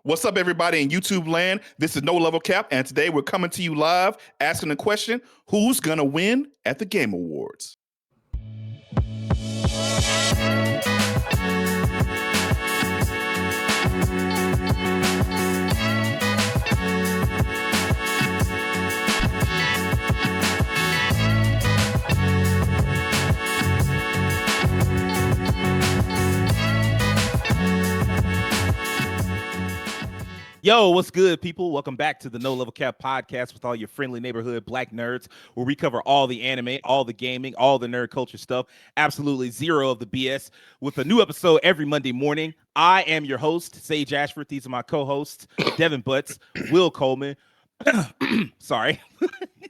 What's up, everybody in YouTube land? This is No Level Cap, and today we're coming to you live asking the question, who's going to win at the Game Awards? Yo, what's good, people? Welcome back to the No Level Cap podcast with all your friendly neighborhood black nerds, where we cover all the anime, all the gaming, all the nerd culture stuff, absolutely zero of the BS, with a new episode every Monday morning. I am your host, Sage Ashford. These are my co-hosts, Devin Butts, Will Coleman, sorry,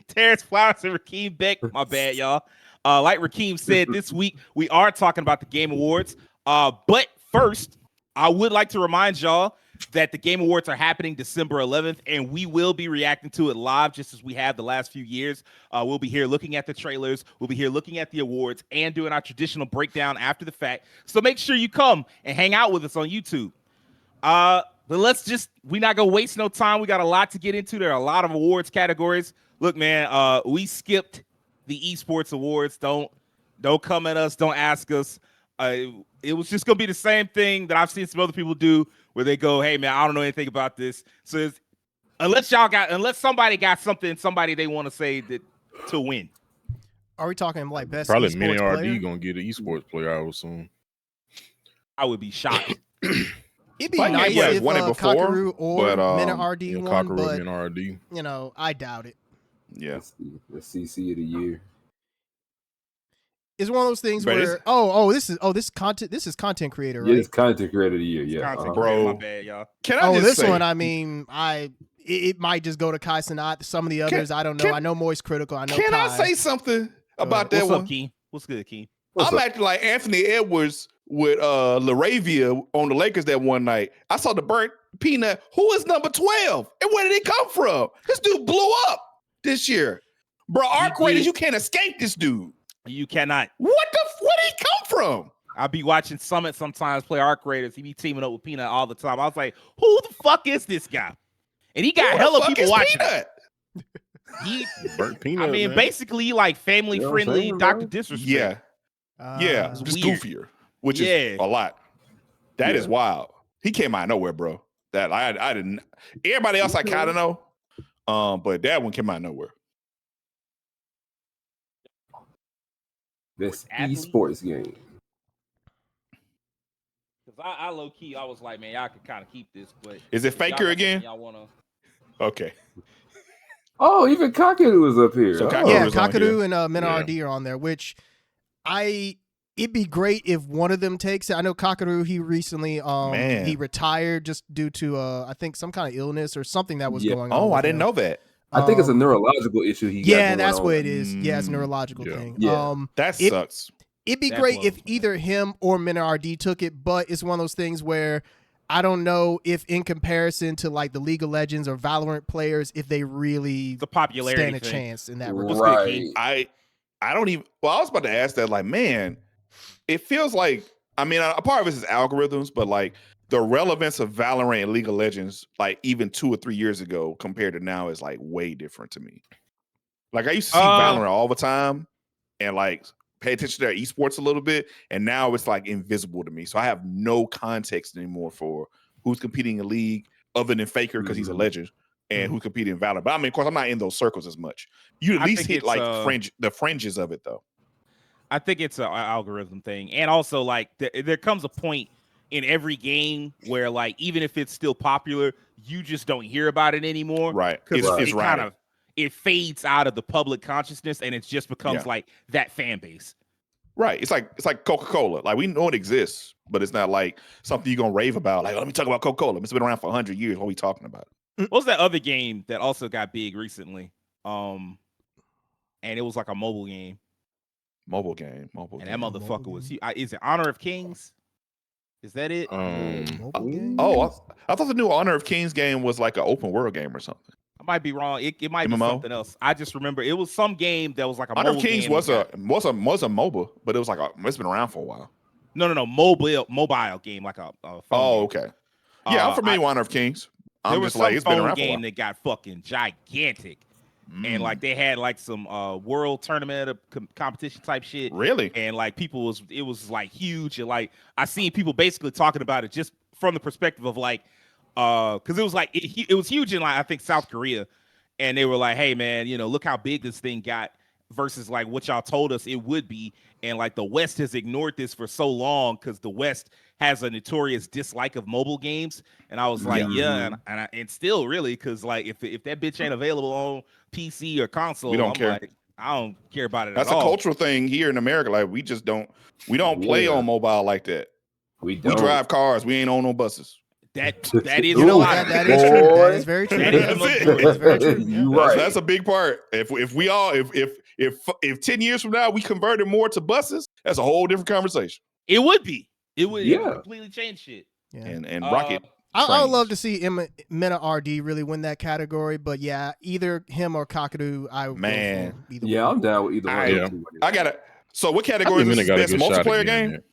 Terrence Flowers, and Rakeem Beck. My bad, y'all. Like Rakeem said, this week we are talking about the Game Awards. But first, I would like to remind y'all that the Game Awards are happening December 11th, and we will be reacting to it live just as we have the last few years. We'll be here looking at the trailers. We'll be here looking at the awards and doing our traditional breakdown after the fact. So make sure you come and hang out with us on YouTube. But we're not going to waste no time. We got a lot to get into. There are a lot of awards categories. Look, man, we skipped the Esports Awards. Don't come at us. Don't ask us. It was just going to be the same thing that I've seen some other people do, where they go, hey, man, I don't know anything about this. So unless somebody got somebody they want to say that to win. Are we talking like best Probably esports Mini player? RD gonna get an esports player, I would assume. I would be shocked. It'd be Like, nice yeah, if won it before, Kakaru or but, Mina RD won, Kakaru, but Mini RD. you know, I doubt it. Yeah. The CC of the year. It's one of those things But where this is content creator, right? Yeah, it's content creator of the year. Yeah, Content Bro. creator, my bad, y'all. Can I just This say, one, I mean, it might just go to Kai Cenat. Some of the others, I don't know. I know Moist Critical. I know. can Kai. I say something about that What's one? up, Keen? What's good, Keen? I'm acting like Anthony Edwards with LaRavia on the Lakers that one night. I saw the burnt peanut. Who is number 12? And where did he come from? This dude blew up this year. Bro, arc raiders, you can't escape this dude. You cannot. Where did he come from? I'll be watching Summit sometimes play Arc Raiders. He be teaming up with Peanut all the time. I was like, who the fuck is this guy? And he got Who the hella fuck people is watching. Peanut? He, Burnt peanut. I mean, man. basically like family You know what I'm friendly saying, Dr. bro? Disrespect. Yeah, yeah, Uh, just weird. goofier, which is a lot. That is wild. He came out of nowhere, bro. That I didn't. Everybody else I kind of know, but that one came out of nowhere. This Athlete? esports game. Because I low key, I was like, man, y'all could kind of keep this, but Is it if y'all Faker got again? something Y'all wanna? Okay, Oh, even Kakaru was up here. So Oh. Kakaru yeah, was on Kakaru here. and Mina Yeah. RD are on there, which it'd be great if one of them takes it. I know Kakaru, he recently Man. he retired just due to I think some kind of illness or something that was Yeah. going on. Oh, with I didn't him. know that. I think it's a neurological issue he got Yeah, going that's on. what it is. Yeah, it's a Mm, neurological yeah. thing. Yeah. That It- sucks. It'd be That great blows, if man. either him or Mina RD took it, but it's one of those things where I don't know if in comparison to like the League of Legends or Valorant players, if they really The popularity stand a thing. chance in that Right. regard. What's good, King? I don't even. Well, I was about to ask that. Like, man, it feels like. I mean, a part of it is algorithms, but like the relevance of Valorant and League of Legends, like even 2 or 3 years ago compared to now, is like way different to me. Like I used to see Valorant all the time, and like pay attention to their esports a little bit, and now it's like invisible to me. So I have no context anymore for who's competing in League other than Faker because he's a legend, and who's competing in Valorant. But I mean, of course, I'm not in those circles as much. You at I least think hit it's, like the fringes of it, though. I think it's an algorithm thing, and also like there comes a point in every game where like even if it's still popular, you just don't hear about it anymore, Right? Because It's it right. kind of it fades out of the public consciousness, and it just becomes like that fan base. Right. It's like Coca-Cola. Like we know it exists, but it's not like something you're gonna rave about. Like, let me talk about Coca-Cola. It's been around for 100 years. What are we talking about? What was that other game that also got big recently? And it was like a mobile game, Mobile game. and that motherfucker was. Is it Honor of Kings? Is that it? Mobile game? I thought the new Honor of Kings game was like an open world game or something. I might be wrong. It might be MMO? something else. I just remember it was some game that was like a Honor of mobile Kings game was that a got- MOBA, but it was like it's been around for a while. no mobile game like a phone Oh, game. okay. Yeah, I'm familiar with Honor of Kings. There I'm was just like, some it's been phone around for a game while. that got fucking gigantic, and like Mm, they had like some world tournament of competition type shit, really? and like it was like huge, and like I seen people basically talking about it just from the perspective of like, because it was like it was huge in like I think South Korea, and they were like, hey man, you know, look how big this thing got versus like what y'all told us it would be, and like the West has ignored this for so long because the West has a notorious dislike of mobile games. And I was like, yeah, and still really, because like if that bitch ain't available on PC or console, We don't I'm care. like, I don't care about it That's at a all. cultural thing here in America. Like we don't play Yeah. on mobile like that. We We don't. drive cars. We ain't on no buses. That is You know true. what? That is true. That Boy. is very true. That is the That's it. majority. That's very true. You Yeah. right. That's a big part. If 10 years from now we converted more to buses, that's a whole different conversation. It would be. It would Yeah. completely change shit. Yeah. And rocket. I would love to trains. see Mena RD really win that category, but yeah, either him or Kakadu, I would Man. go for either Yeah, one. I'm down with either one. I- of those two. I got it. So what I category think is Mina this? got a Best good shot multiplayer at game? getting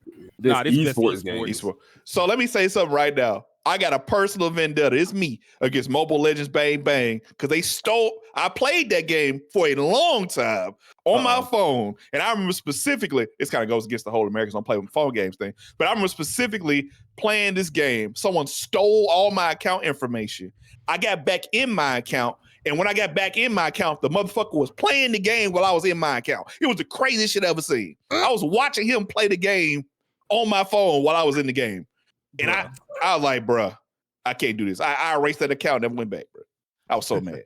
This Nah, this best esports game. esports. So let me say something right now. I got a personal vendetta. It's me against Mobile Legends Bang Bang because they stole. I played that game for a long time on my phone, and I remember specifically. This kind of goes against the whole Americans don't play with phone games thing, but I remember specifically playing this game. Someone stole all my account information. I got back in my account, and when I got back in my account, the motherfucker was playing the game while I was in my account. It was the craziest shit I ever seen. I was watching him play the game on my phone while I was in the game. And I was like, bruh, I can't do this. I erased that account, never went back, bro. I was so mad.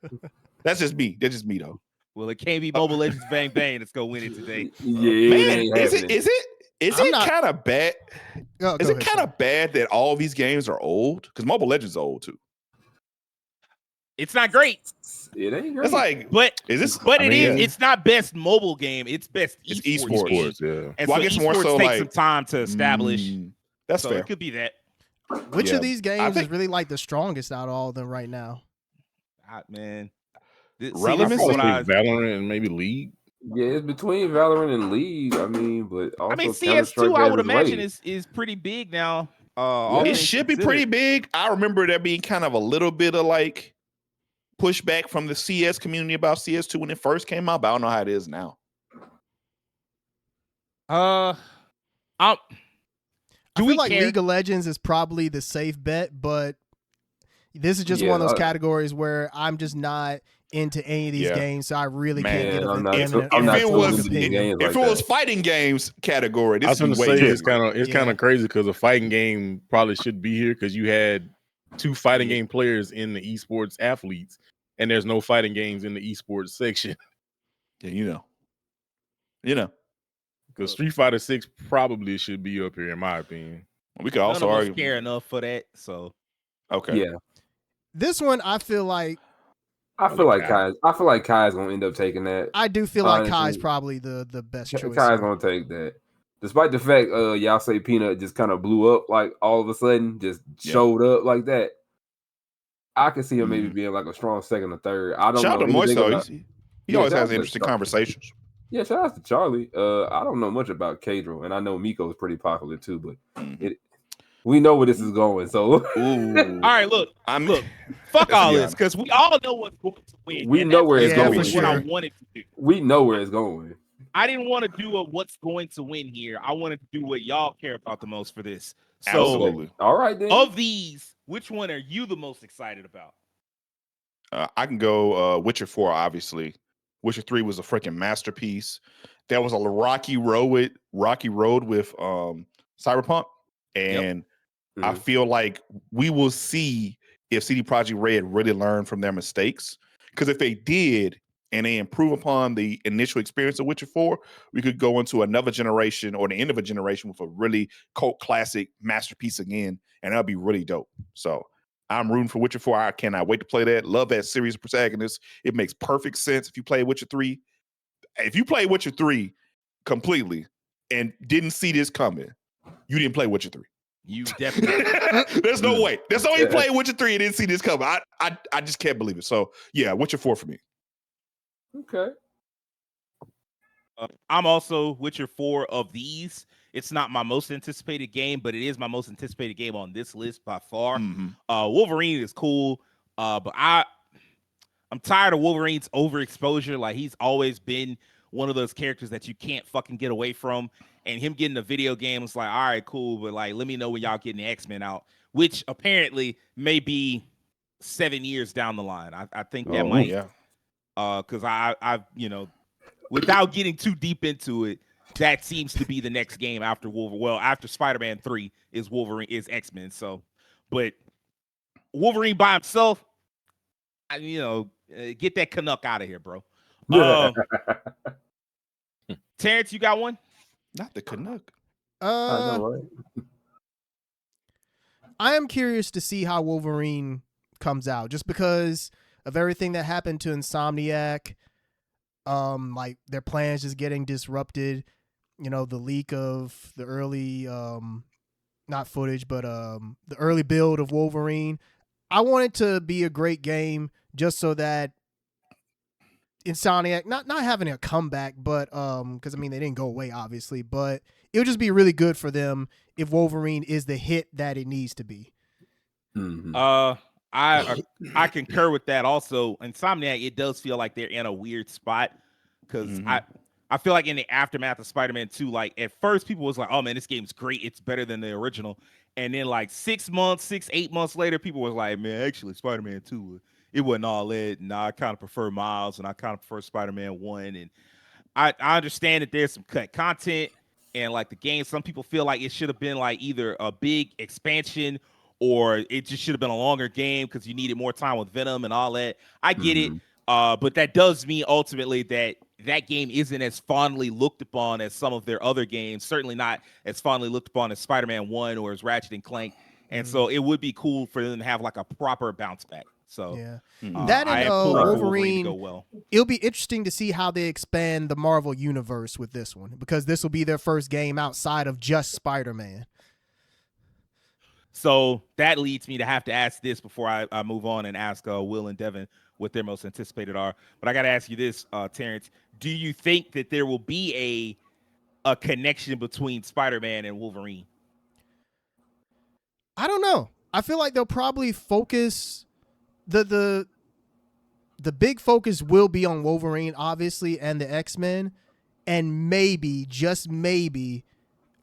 That's just me. That's just me, though. Well, it can't be Mobile Legends Bang Bang that's gonna win it today. Yeah, it Man, ain't is happening. it kind of bad? Go Is it ahead, kind of bad that all these games are old? Because Mobile Legends is old too. It's not great, It ain't great. It's like, but is this? but I it mean, is. It's not best mobile game. It's best It's esports. esports. game. Esports, yeah. And Well, so I guess more esports so takes like- some time to establish. That's So fair. it could be that. Which Yeah. of these I games think- is really like the strongest out of all of them right now? Man, Relevance? See, I what probably think Valorant and maybe League. Yeah, it's between Valorant and League. I mean, but also Counter-Strike CS2 I would has its imagine ways. is pretty big now. Yeah. It should be pretty big. I remember there being kind of a little bit of like pushback from the CS community about CS2 when it first came out, but I don't know how it is now. I'm. I Do feel we like care? League of Legends is probably the safe bet, but this is just Yeah, one of those categories where I'm just not into any of these Yeah. games, so I really Man, can't get I'm an not eminent I'm not if it too was- into these games If like it was that. fighting games category, I this was going is to way say different. it's kind of crazy because a fighting game probably should be here because you had two fighting game players in the esports athletes, and there's no fighting games in the esports section Yeah, you know. because Street Fighter 6 probably should be up here in my opinion. We could None also of us argue. care enough for that. So Okay. Yeah, This one, I feel like I feel like like Kai. Kai's gonna end up taking that. I do feel like Honestly, Kai's probably the best choice. Kai's here. gonna take that. Despite the fact y'all say Peanut just kind of blew up like all of a sudden, just Yeah. showed up like that. I can see him maybe being like a strong second or third. I don't Shout out know to anything Moiso. about. He Yeah, always shout has out to interesting Charlie. conversations. Yeah, shout out to Charlie. I don't know much about Kadro, and I know Miko is pretty popular too, but Mhm. we know where this is going. So Ooh. all right, look, I'm look, fuck Let's all be this honest. because we all know what's going to win. We and know that's where it's exactly going. What I Sure. wanted to do. we know where it's going. I didn't want to do a what's going to win here. I wanted to do what y'all care about the most for this. So Absolutely. All right then. of these, which one are you the most excited about? I can go Witcher 4, obviously. Witcher 3 was a freaking masterpiece. There was a rocky road with Cyberpunk. And I Mhm. feel like we will see if CD Projekt Red really learned from their mistakes. Because if they did and they improve upon the initial experience of Witcher 4, we could go into another generation or the end of a generation with a really cult classic masterpiece again. And that'll be really dope. So I'm rooting for Witcher 4. I cannot wait to play that. Love that series of protagonists. It makes perfect sense if you play Witcher 3. If you play Witcher 3 completely and didn't see this coming, you didn't play Witcher 3. You definitely. There's no way. There's no way you play Witcher 3 and didn't see this coming. I just can't believe it. So yeah, Witcher 4 for me. Okay. I'm also Witcher 4 of these. It's not my most anticipated game, but it is my most anticipated game on this list by far. Mm-hmm. Wolverine is cool, but I'm tired of Wolverine's overexposure. Like, he's always been one of those characters that you can't fucking get away from. And him getting a video game is like, all right, cool, but like, let me know when y'all getting the X-Men out, which apparently may be 7 years down the line. I think that Oh, might, yeah. because I've without getting too deep into it, that seems to be the next game after Wolverine. Well, after Spider-Man 3 is X-Men. So, but Wolverine by himself, get that Canuck out of here, bro. Terrence, you got one? Not the Canuck. I know, right? I am curious to see how Wolverine comes out, just because of everything that happened to Insomniac. Like, their plans just getting disrupted. The leak of the early, not footage, but the early build of Wolverine. I want it to be a great game, just so that Insomniac not having a comeback, but because they didn't go away, obviously, but it would just be really good for them if Wolverine is the hit that it needs to be. Mm-hmm. I concur with that. Also, Insomniac, it does feel like they're in a weird spot, because I feel like in the aftermath of Spider-Man 2, like, at first people was like, oh man, this game's great, it's better than the original. And then like 8 months later, people was like, man, actually Spider-Man 2, it wasn't all that. And I kind of prefer Miles, and I kind of prefer Spider-Man 1. And I understand that there's some cut content, and like the game, some people feel like it should have been like either a big expansion, or it just should have been a longer game because you needed more time with Venom and all that. I get it. But that does mean ultimately that game isn't as fondly looked upon as some of their other games. Certainly not as fondly looked upon as Spider-Man 1 or as Ratchet and Clank. And so it would be cool for them to have like a proper bounce back. So Yeah, that and Wolverine Wolverine to go well. It'll be interesting to see how they expand the Marvel universe with this one, because this will be their first game outside of just Spider-Man. So that leads me to have to ask this before I move on and ask Will and Devin what their most anticipated are. But I got to ask you this, Terrence. Do you think that there will be a connection between Spider-Man and Wolverine? I don't know. I feel like they'll probably focus the big focus will be on Wolverine, obviously, and the X-Men, and maybe, just maybe,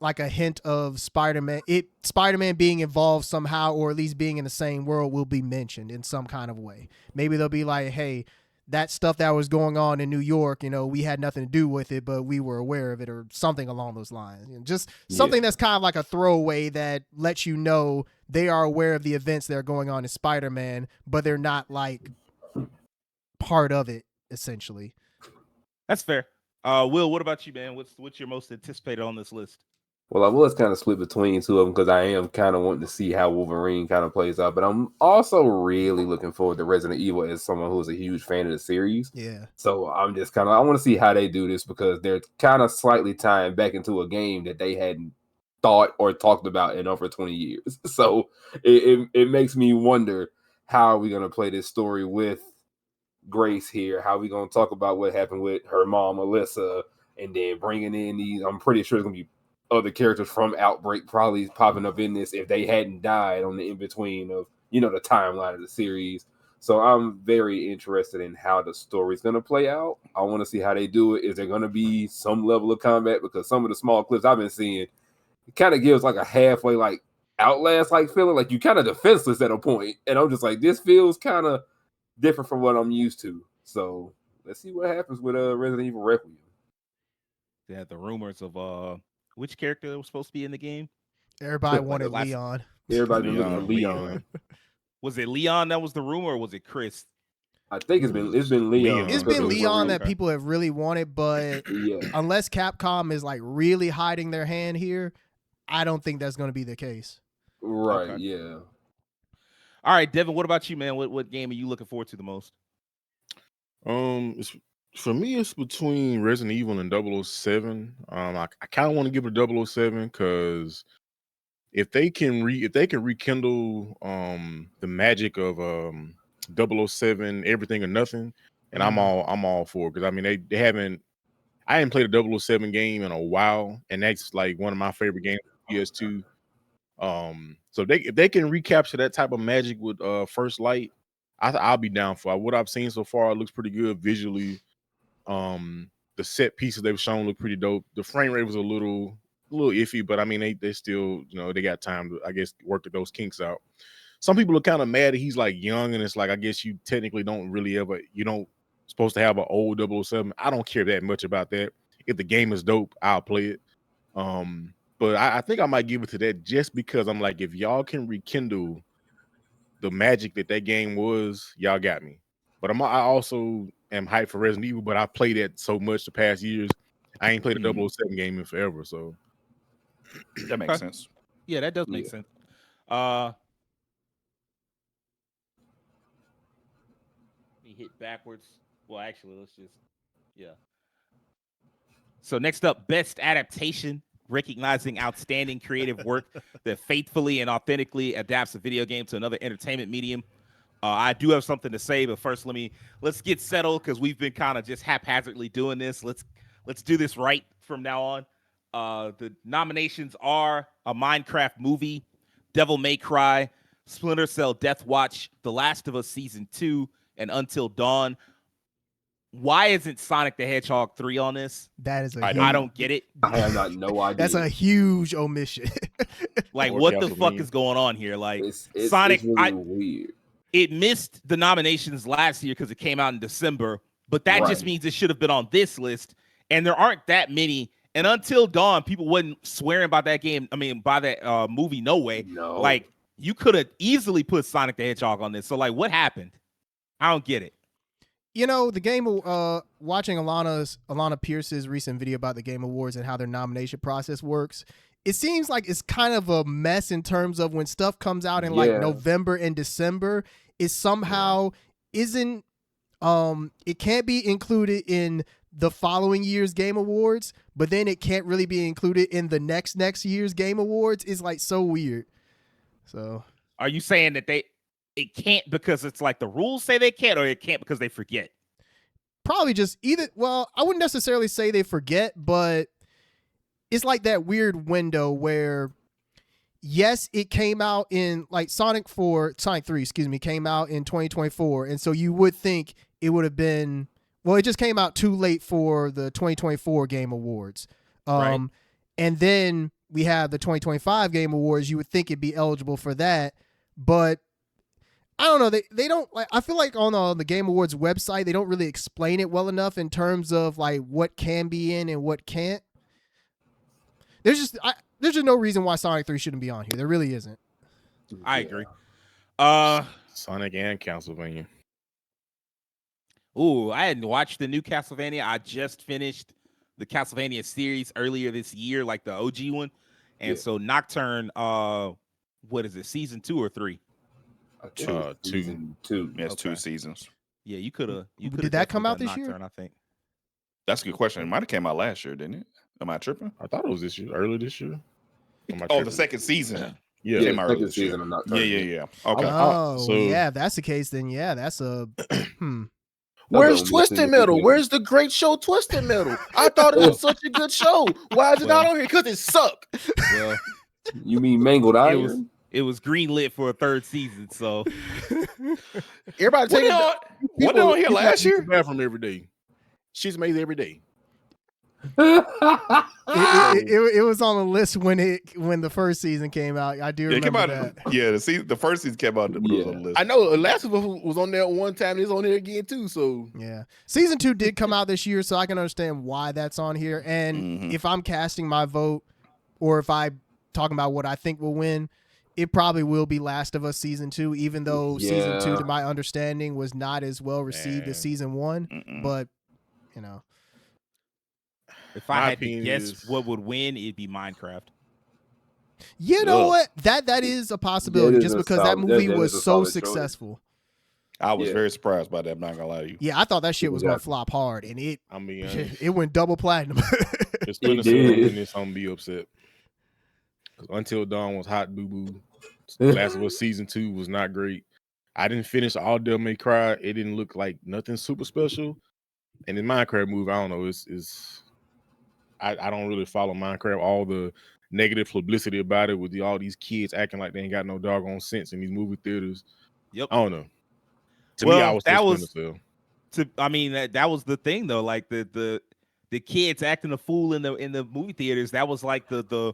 like a hint of Spider-Man being involved somehow, or at least being in the same world, will be mentioned in some kind of way. Maybe they'll be like, hey, that stuff that was going on in New York, we had nothing to do with it, but we were aware of it, or something along those lines. Just something that's kind of like a throwaway that lets you know they are aware of the events that are going on in Spider-Man, but they're not like part of it, essentially. That's fair. Will, what about you, man? What's your most anticipated on this list? Well, I was kind of split between two of them, because I am kind of wanting to see how Wolverine kind of plays out. But I'm also really looking forward to Resident Evil, as someone who's a huge fan of the series. Yeah. So I'm just I want to see how they do this, because they're kind of slightly tying back into a game that they hadn't thought or talked about in over 20 years. So it makes me wonder, how are we going to play this story with Grace here? How are we going to talk about what happened with her mom, Alyssa, and then bringing in these, I'm pretty sure it's going to be other characters from Outbreak probably popping up in this if they hadn't died on the in-between of, the timeline of the series. So I'm very interested in how the story's going to play out. I want to see how they do it. Is there going to be some level of combat? Because some of the small clips I've been seeing, it kind of gives like a halfway, like, Outlast like feeling, like you kind of defenseless at a point. And I'm just like, this feels kind of different from what I'm used to. So let's see what happens with Resident Evil Requiem. They had the rumors of which character was supposed to be in the game. Everybody wanted Leon. Everybody been looking for Leon. Was it Leon that was the rumor, or was it Chris? I think it's been Leon. It's been Leon that people have really wanted, but unless Capcom is like really hiding their hand here, I don't think that's going to be the case. Right. Okay. Yeah. All right, Devin. What about you, man? What game are you looking forward to the most? For me, it's between Resident Evil and 007. I kind of want to give it a 007, because if they can rekindle the magic of 007, Everything or Nothing, and I'm all for it, because they haven't. I hadn't played a 007 game in a while, and that's like one of my favorite games on PS2. So if they can recapture that type of magic with First Light, I'll be down for it. What I've seen so far, it looks pretty good visually. The set pieces they've shown look pretty dope. The frame rate was a little iffy, but I mean they still, they got time to, I guess, work those kinks out. Some people are kind of mad that he's like young, and it's like, I guess you technically you don't supposed to have an old 007. I don't care that much about that. If the game is dope, I'll play it. But I think I might give it to that just because I'm like, if y'all can rekindle the magic that game was, y'all got me. But I also am hyped for Resident Evil, but I played it so much the past years. I ain't played a 007 game in forever, so that makes sense. Yeah, that does make sense. Let me hit backwards. Well, actually, let's just So next up, best adaptation, recognizing outstanding creative work that faithfully and authentically adapts a video game to another entertainment medium. I do have something to say, but first let's get settled because we've been kind of just haphazardly doing this. Let's do this right from now on. The nominations are a Minecraft movie, Devil May Cry, Splinter Cell Death Watch, The Last of Us Season 2, and Until Dawn. Why isn't Sonic the Hedgehog 3 on this? That is I don't get it. I have no idea. That's a huge omission. Like, Or what the fuck Castlevania. is going on here? Like, It's Sonic, really weird. It missed the nominations last year because it came out in December, but that just means it should have been on this list, and there aren't that many. And Until Dawn, people wasn't swearing by that game. I mean, by that movie, no way. No. Like, you could have easily put Sonic the Hedgehog on this. So, like, what happened? I don't get it. The game, watching Alana Pierce's recent video about the Game Awards and how their nomination process works, it seems like it's kind of a mess in terms of when stuff comes out in like November and December, it somehow isn't, it can't be included in the following year's Game Awards, but then it can't really be included in the next year's Game Awards. Is like so weird. So are you saying that it can't because it's like the rules say they can't, or it can't because they forget? Probably just either. Well, I wouldn't necessarily say they forget, but it's like that weird window where, yes, it came out in like Sonic 3, came out in 2024. And so you would think it would have been, well, it just came out too late for the 2024 Game Awards. Right. And then we have the 2025 Game Awards. You would think it'd be eligible for that, but I don't know. They don't like. I feel like on the Game Awards website, they don't really explain it well enough in terms of like what can be in and what can't. There's just no reason why Sonic 3 shouldn't be on here. There really isn't. I agree. Sonic and Castlevania. Ooh, I hadn't watched the new Castlevania. I just finished the Castlevania series earlier this year, like the OG one. And so Nocturne, what is it, season 2 or 3? Season 2. Yes, 2 seasons. Yeah, you could have. Did that come out this year? I think that's a good question. It might have came out last year, didn't it? Am I tripping? I thought it was this year, early this year. The second season. Yeah, came out early second this year. season of Nocturne. Yeah. Okay. Yeah, if that's the case, then yeah, that's a. Where's Twisted Metal? Where's the great show Twisted Metal? I thought it was such a good show. Why is it not on here? Because it sucked. Well, you mean Mangled Iron? It was greenlit for a 3rd season, so everybody take it. What on here last year? Bathroom every day. She's made every day. It was on the list when the first season came out. I do remember that. Yeah, the first season came out. It was on the list. I know Last of Us was on there one time. It's on there again too. So yeah, season 2 did come out this year, so I can understand why that's on here. And if I'm casting my vote, or if I'm talking about what I think will win, it probably will be Last of Us season 2, even though season 2, to my understanding, was not as well received as season 1. But if I had to guess what would win, it'd be Minecraft. You know what? That is a possibility, just because that movie was so successful. I was very surprised by that. I'm not gonna lie to you. Yeah, I thought that shit was gonna flop hard, and it went double platinum. It's this, I'm gonna be upset. Until Dawn was hot boo boo. Last of Us season 2 was not great. I didn't finish all Devil May Cry. It didn't look like nothing super special. And in Minecraft movie, I don't know. It's I don't really follow Minecraft. All the negative publicity about it with all these kids acting like they ain't got no doggone sense in these movie theaters. Yep. I don't know. To me, I Well, was that so was Splinter I mean, that was the thing though. Like the kids acting a fool in the movie theaters. That was like the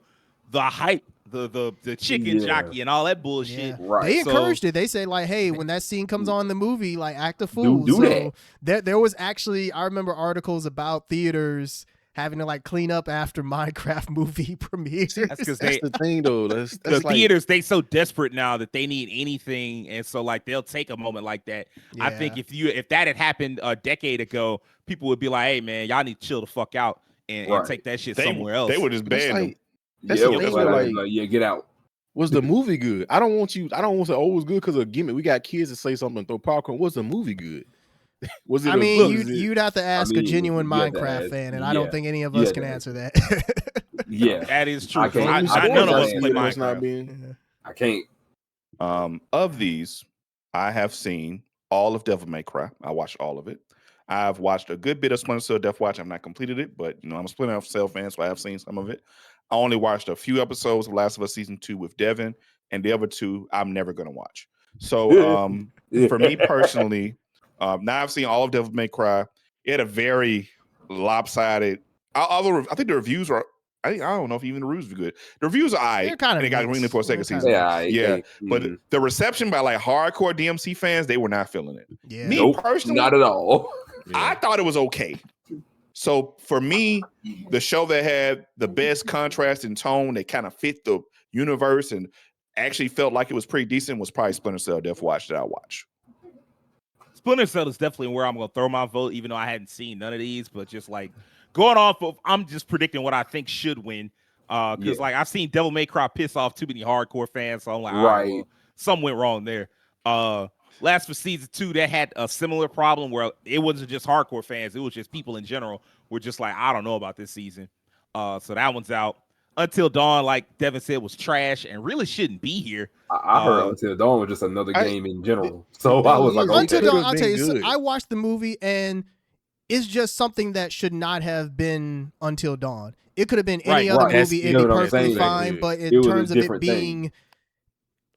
hype, the chicken Yeah. jockey and all that bullshit. Yeah. Right. They So- encouraged it. They say like, "Hey, when that scene comes on in the movie, like act a fool." Do so there was actually, I remember articles about theaters having to like clean up after Minecraft movie premieres. That's because That's the thing, though. That's the like, theaters, they so desperate now that they need anything, and so like they'll take a moment like that. I think Yeah. if that had happened a decade ago, people would be like, "Hey man, y'all need to chill the fuck out and Right. take that shit They, somewhere else." they would just But it's ban them. like, that's yeah, the that's thing, why like- they like, yeah, get out. was the movie good? I don't want to say, oh, it was good because of gimmick. We got kids to say something and throw popcorn. Was the movie good? Was it? I mean, was it- you'd have to ask mean, a genuine you have to Minecraft ask. fan, and I don't Yeah. think any of You us have can to answer that. Yeah, That is true. I can't- Not I none of can't us say play that must not Minecraft. been. I can't. Of these, I have seen all of Devil May Cry. I watched all of it. I've watched a good bit of Splinter Cell Death Watch. I've not completed it, but I'm a Splinter Cell fan, so I have seen some of it. I only watched a few episodes of Last of Us Season 2 with Devin, and the other two I'm never going to watch. So for me personally, now I've seen all of Devil May Cry. It had a very lopsided. Although I think the reviews are. I don't know if even the reviews are good. The reviews are They're aight, kinda and it got mixed. greenlit for a second They're season. kinda yeah, Yeah, but the reception by like hardcore DMC fans, they were not feeling it. Yeah. Me nope, personally, not at all. I thought it was okay. So for me, the show that had the best contrast and tone that kind of fit the universe and actually felt like it was pretty decent was probably Splinter Cell Death Watch that I watched. Splinter Cell is definitely where I'm gonna throw my vote, even though I hadn't seen none of these. But just like going off of, I'm just predicting what I think should win. Because like I've seen Devil May Cry piss off too many hardcore fans, so I'm like, all right, well, something went wrong there. Last for season 2, that had a similar problem where it wasn't just hardcore fans, it was just people in general were just like, I don't know about this season. So that one's out. Until Dawn, like Devin said, was trash and really shouldn't be here. I heard Until Dawn was just another game in general. So I was like, Until okay. Dawn, I'll tell you, so I watched the movie and it's just something that should not have been Until Dawn. It could have been any other movie, it'd be perfectly fine. But in terms of it being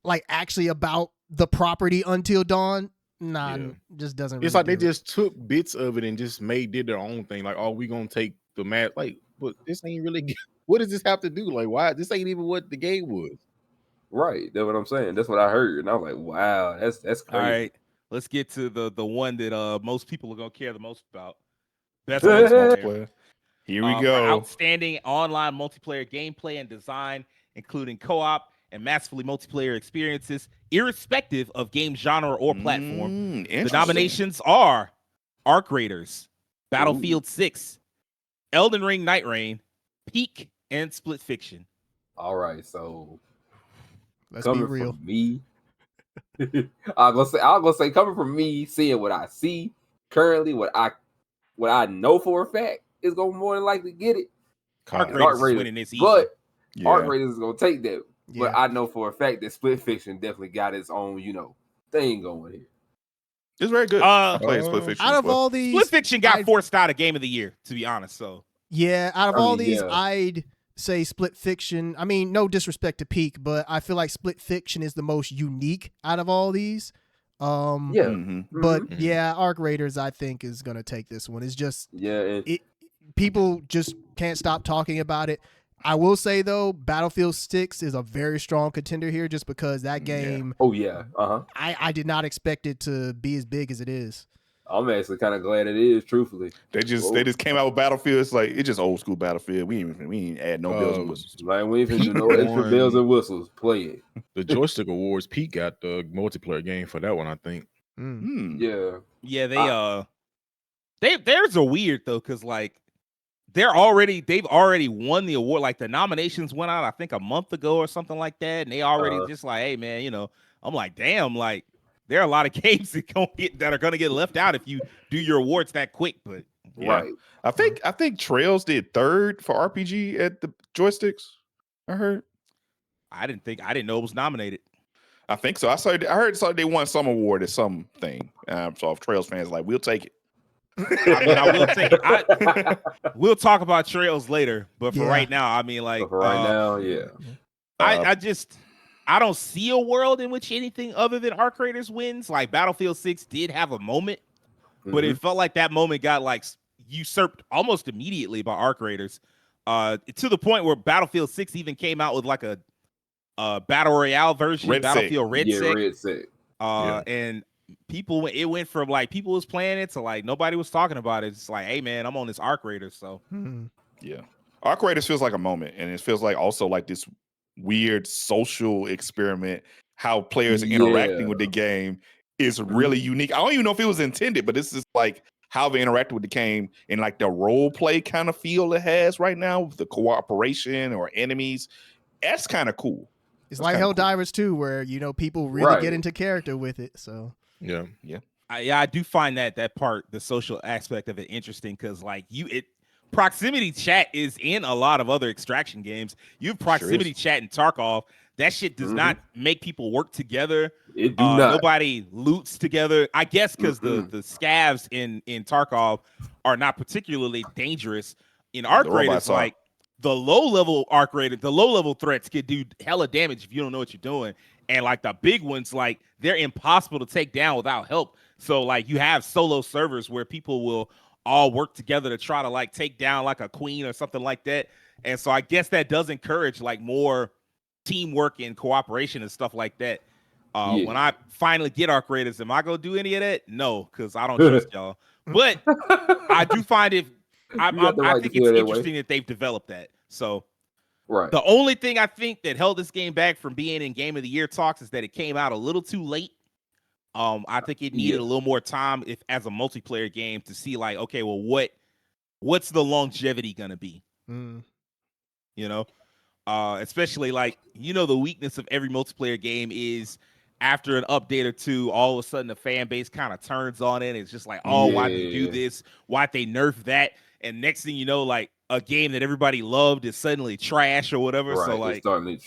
like actually about the property Until Dawn, just doesn't. It's really like they do it. just took bits of it and just did their own thing. Like, oh, we gonna take the map. Like, but this ain't really. What does this have to do? Like, why? This ain't even what the game was. Right, that's what I'm saying. That's what I heard, and I was like, wow, that's crazy. All right, let's get to the one that most people are gonna care the most about. Best multiplayer. Here we For go. outstanding online multiplayer gameplay and design, including co-op and massively multiplayer experiences, irrespective of game genre or platform. The nominations are Arc Raiders, Battlefield 6, Elden Ring Night Reign, Peak, and Split Fiction. All right, so let's be real. From me, I'm gonna say coming from me, seeing what I see currently, what I know for a fact is gonna more than likely get it. Arc Raiders is winning this easy. But Arc Raiders is gonna take that. Yeah. But I know for a fact that Split Fiction definitely got its own, thing going here. It's very good. I played Split Fiction. Out of all these, Split Fiction got forced out of Game of the Year, to be honest. So yeah, out of all these, I'd say Split Fiction. I mean, no disrespect to Peak, but I feel like Split Fiction is the most unique out of all these. But yeah, Arc Raiders I think is gonna take this one. It's just people just can't stop talking about it. I will say though, Battlefield 6 is a very strong contender here, just because that game. Oh yeah, I did not expect it to be as big as it is. I'm actually kind of glad it is. Truthfully, they just came out with Battlefield. It's like it's just old school Battlefield. We ain't add no bells and whistles. Like we ain't do no extra bells and whistles. Play it. The Joystick Awards, Pete got the multiplayer game for that one, I think. Yeah. Theirs are weird though, because like they've already won the award. Like the nominations went out, I think a month ago or something like that, and they already just like, hey man, I'm like, damn, like there are a lot of games that are gonna get left out if you do your awards that quick. But right, I think Trails did 3rd for RPG at the joysticks. I heard. I didn't know it was nominated. I think so. I heard they won some award at something. So if Trails fans like, we'll take it. I mean, I will take it. We'll talk about trails later, but for Yeah. right now, I mean, like, But for right now, yeah. I don't see a world in which anything other than Arc Raiders wins. Like Battlefield 6 did have a moment, but it felt like that moment got like usurped almost immediately by Arc Raiders, to the point where Battlefield 6 even came out with like a battle royale version, Red Battlefield Red Sec. Red Sec. And it went from like people was playing it to like nobody was talking about it. It's like, hey man, I'm on this Arc Raiders, so yeah. Arc Raiders feels like a moment, and it feels like also like this weird social experiment. How players are interacting with the game is really unique. I don't even know if it was intended, but this is like how they interact with the game and like the role play kind of feel it has right now with the cooperation or enemies. That's kind of cool. It's like Helldivers too, where people really get into character with it. So yeah. I do find that part, the social aspect of it, interesting because like proximity chat is in a lot of other extraction games. You have proximity chat in Tarkov. That shit does not make people work together. It do not. Nobody loots together. I guess because the scavs in Tarkov are not particularly dangerous. In Arc Raiders, like the low-level Arc Raider, the low-level threats can do hella damage if you don't know what you're doing. And like the big ones, like they're impossible to take down without help. So like you have solo servers where people will all work together to try to like take down like a queen or something like that. And so I guess that does encourage like more teamwork and cooperation and stuff like that. When I finally get Arc Raiders, am I gonna do any of that? No, because I don't trust y'all. But I do find it. I think it's interesting that they've developed that. So the only thing I think that held this game back from being in Game of the Year talks is that it came out a little too late. I think it needed a little more time as a multiplayer game to see like, okay, well, what's the longevity gonna be? Especially like, the weakness of every multiplayer game is after an update or two, all of a sudden the fan base kind of turns on it. It's just like, why'd they do this? Why'd they nerf that? And next thing you know, like a game that everybody loved is suddenly trash or whatever. So like, but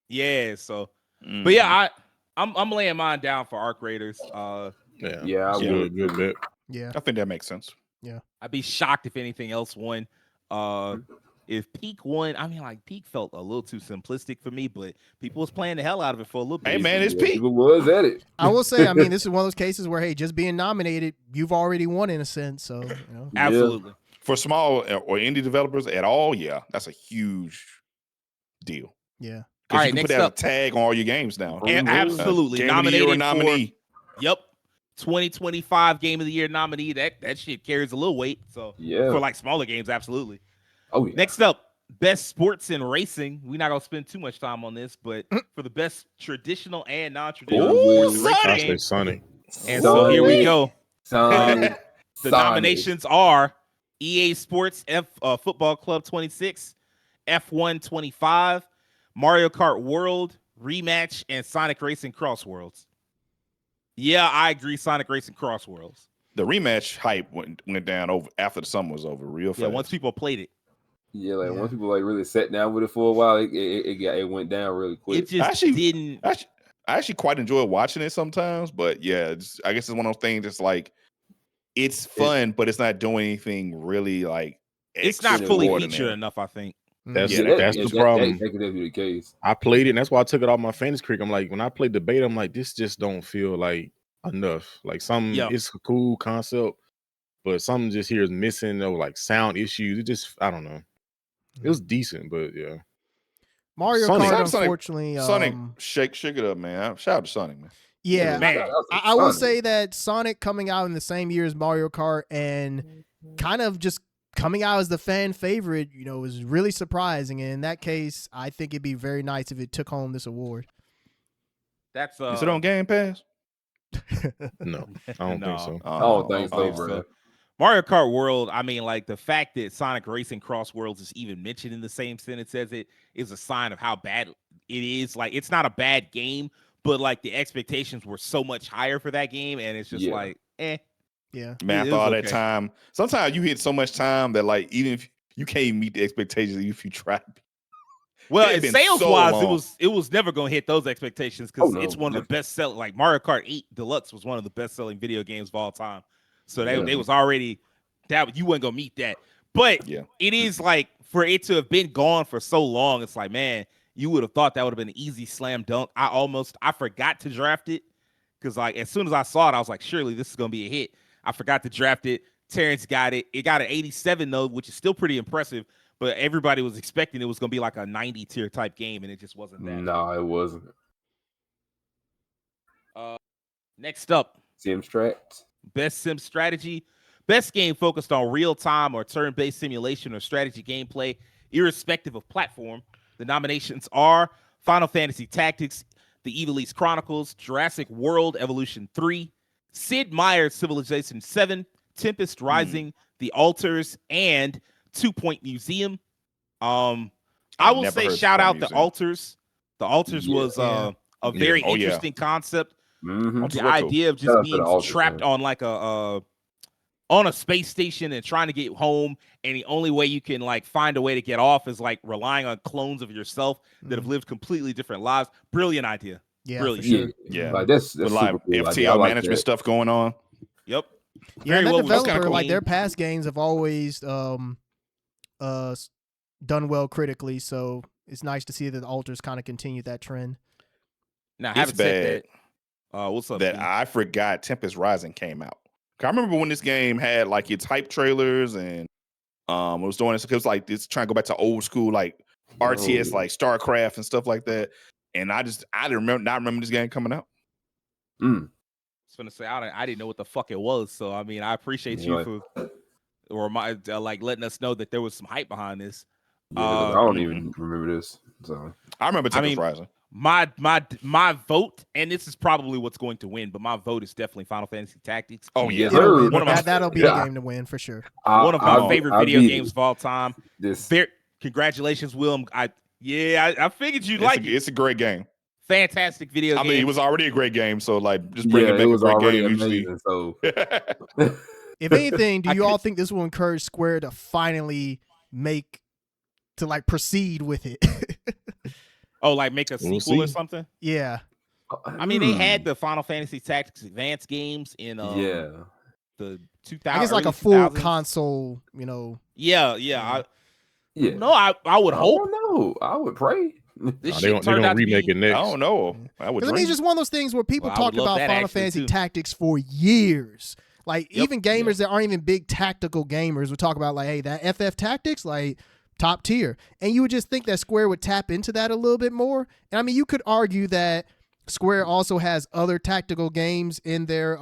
yeah, I'm laying mine down for Arc Raiders. I would good bit. Yeah, I think that makes sense. Yeah, I'd be shocked if anything else won. If Peak won, I mean, like Peak felt a little too simplistic for me, but people was playing the hell out of it for a little bit. Hey man, it's Peak. People was at it. I will say, I mean, this is one of those cases where, hey, just being nominated, you've already won in a sense. So absolutely. For small or indie developers at all, that's a huge deal. Yeah. Because you can put that tag on all your games now. And absolutely. Game nominated of the year nominee. 2025 Game of the Year nominee. That shit carries a little weight. So for like smaller games, absolutely. Oh, yeah. Next up, best sports and racing. We're not gonna spend too much time on this, but for the best traditional and non-traditional sports and racing games. Sonic. And so here we go. The nominations are EA Sports Football Club 26, F1 25, Mario Kart World Rematch, and Sonic Racing Cross Worlds. Yeah, I agree. Sonic Racing Cross Worlds. The rematch hype went down over after the summer was over real fast. Yeah, once people played it. Once people like really sat down with it for a while, it went down really quick. It just didn't. I actually quite enjoy watching it sometimes, but I guess it's one of those things that's like it's fun, but it's not doing anything really like. It's not fully featured enough, I think. That's the problem. That could be the case. I played it, and that's why I took it off my fantasy creek. I'm like, when I played the beta, I'm like, this just don't feel like enough. Like it's a cool concept, but something just here is missing. Or like sound issues. It just, I don't know. It was decent, but yeah. Mario Kart, unfortunately, Sonic, shake it up, man. Shout out to Sonic, man. Yeah, man. I will say that Sonic coming out in the same year as Mario Kart and kind of just coming out as the fan favorite, was really surprising. And in that case, I think it'd be very nice if it took home this award. That's Is it on Game Pass? No, I don't think so. I don't think so, bro. Mario Kart World, I mean, like the fact that Sonic Racing Cross Worlds is even mentioned in the same sentence as it is a sign of how bad it is. Like, it's not a bad game, but like the expectations were so much higher for that game, and it's just like, Yeah. Math all that time. Sometimes you hit so much time that like even if you can't meet the expectations if you try. Well, sales wise, it was never gonna hit those expectations because it's one of the best selling. Like Mario Kart 8 Deluxe was one of the best selling video games of all time. So they was already that you wasn't gonna meet that. But it is like for it to have been gone for so long, it's like, man, you would have thought that would have been an easy slam dunk. I forgot to draft it because like as soon as I saw it, I was like, surely this is gonna be a hit. I forgot to draft it. Terrence got it. It got an 87 though, which is still pretty impressive. But everybody was expecting it was gonna be like a 90 tier type game, and it just wasn't that. No, it wasn't. Next up, Sim Strat. Best sim strategy. Best game focused on real-time or turn-based simulation or strategy gameplay, irrespective of platform. The nominations are Final Fantasy Tactics, The Evil East Chronicles, Jurassic World Evolution 3, Sid Meier's Civilization 7, Tempest Rising, The Altars, and 2 Point Museum. I will say shout out The Altars. The Altars was a very interesting concept. The idea of just being trapped on like on a space station and trying to get home, and the only way you can like find a way to get off is like relying on clones of yourself that have lived completely different lives. Brilliant idea. Yeah, brilliant. Sure. Yeah. Like that's with like cool FTL management stuff going on. Yep. Yeah, that developer, cool. like their past games have always done well critically, so it's nice to see that the Altars kind of continue that trend. Now, having said that, what's up? That Steve? I forgot Tempest Rising came out. I remember when this game had like its hype trailers and it was doing this because like it's trying to go back to old school like RTS like StarCraft and stuff like that. And I didn't remember this game coming out. I was gonna say I didn't know what the fuck it was. So I mean I appreciate you for like letting us know that there was some hype behind this. Yeah, I don't even remember this. So I remember Tempest Rising. My vote, and this is probably what's going to win, but my vote is definitely Final Fantasy Tactics. Oh yeah, that'll be a game to win for sure. One of my favorite video games of all time. Congratulations, Will. I figured you'd like it. It's a great game. Fantastic video game. I mean, it was already a great game, so like just bring it back a great game. Amazing, so if anything, do you all think this will encourage Square to finally proceed with it? Oh, like make a sequel or something? Yeah. I mean, they had the Final Fantasy Tactics Advance games in the 2000s. I guess like a full console, you know. Yeah. No, I would hope. No, I would pray. This they don't remake it next. I don't know. I would. I mean, it's just one of those things where people talked about Final Fantasy Tactics for years. Like even gamers that aren't even big tactical gamers would talk about like, hey, that FF Tactics, like top tier. And you would just think that Square would tap into that a little bit more. And I mean, you could argue that Square also has other tactical games in their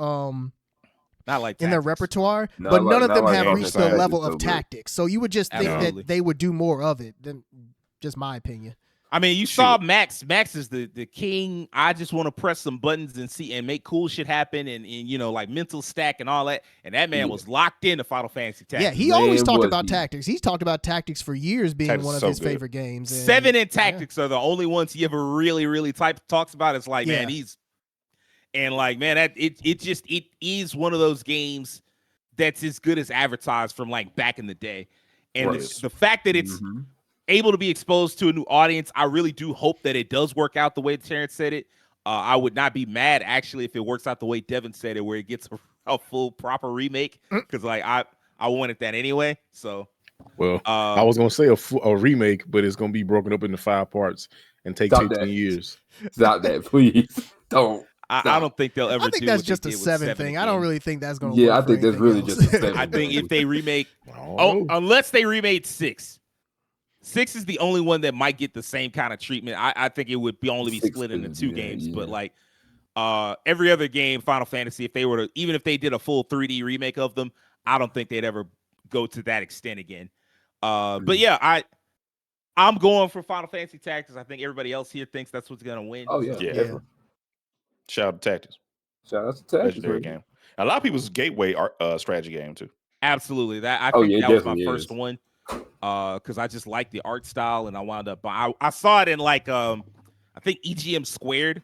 their repertoire, but none of them have reached the level of tactics. So you would just think that they would do more of it. Than just my opinion. I mean, you saw Max. Max is the king. I just want to press some buttons and see and make cool shit happen and you know, like mental stack and all that. And that man was locked into Final Fantasy Tactics. Yeah, he always talked about tactics. He's talked about tactics for years being one of his favorite games. And 7 and Tactics are the only ones he ever really talks about. It's like, man, it is one of those games that's as good as advertised from like back in the day. And the fact that it's able to be exposed to a new audience, I really do hope that it does work out the way Terrence said it. I would not be mad actually if it works out the way Devin said it, where it gets a full proper remake, because like I wanted that anyway. So, well, I was gonna say a remake, but it's gonna be broken up into 5 parts and take 15 years. Stop that, please. Don't. I don't think they'll ever. I think do that's what just a 7 thing. again. I don't really think that's gonna. work I think that's really just a 7. I think if they remake, unless they remade 6. 6 is the only one that might get the same kind of treatment. I think it would only be split into 2 games. But like every other game, Final Fantasy, if they were to, even if they did a full 3D remake of them, I don't think they'd ever go to that extent again. But yeah, I'm going for Final Fantasy Tactics. I think everybody else here thinks that's what's gonna win. Oh yeah. Shout out to Tactics. Shout out to Tactics. Legendary game. A lot of people's gateway strategy game too. Absolutely. I think that was my first one. Because I just like the art style, and I wound up I saw it in like I think EGM Squared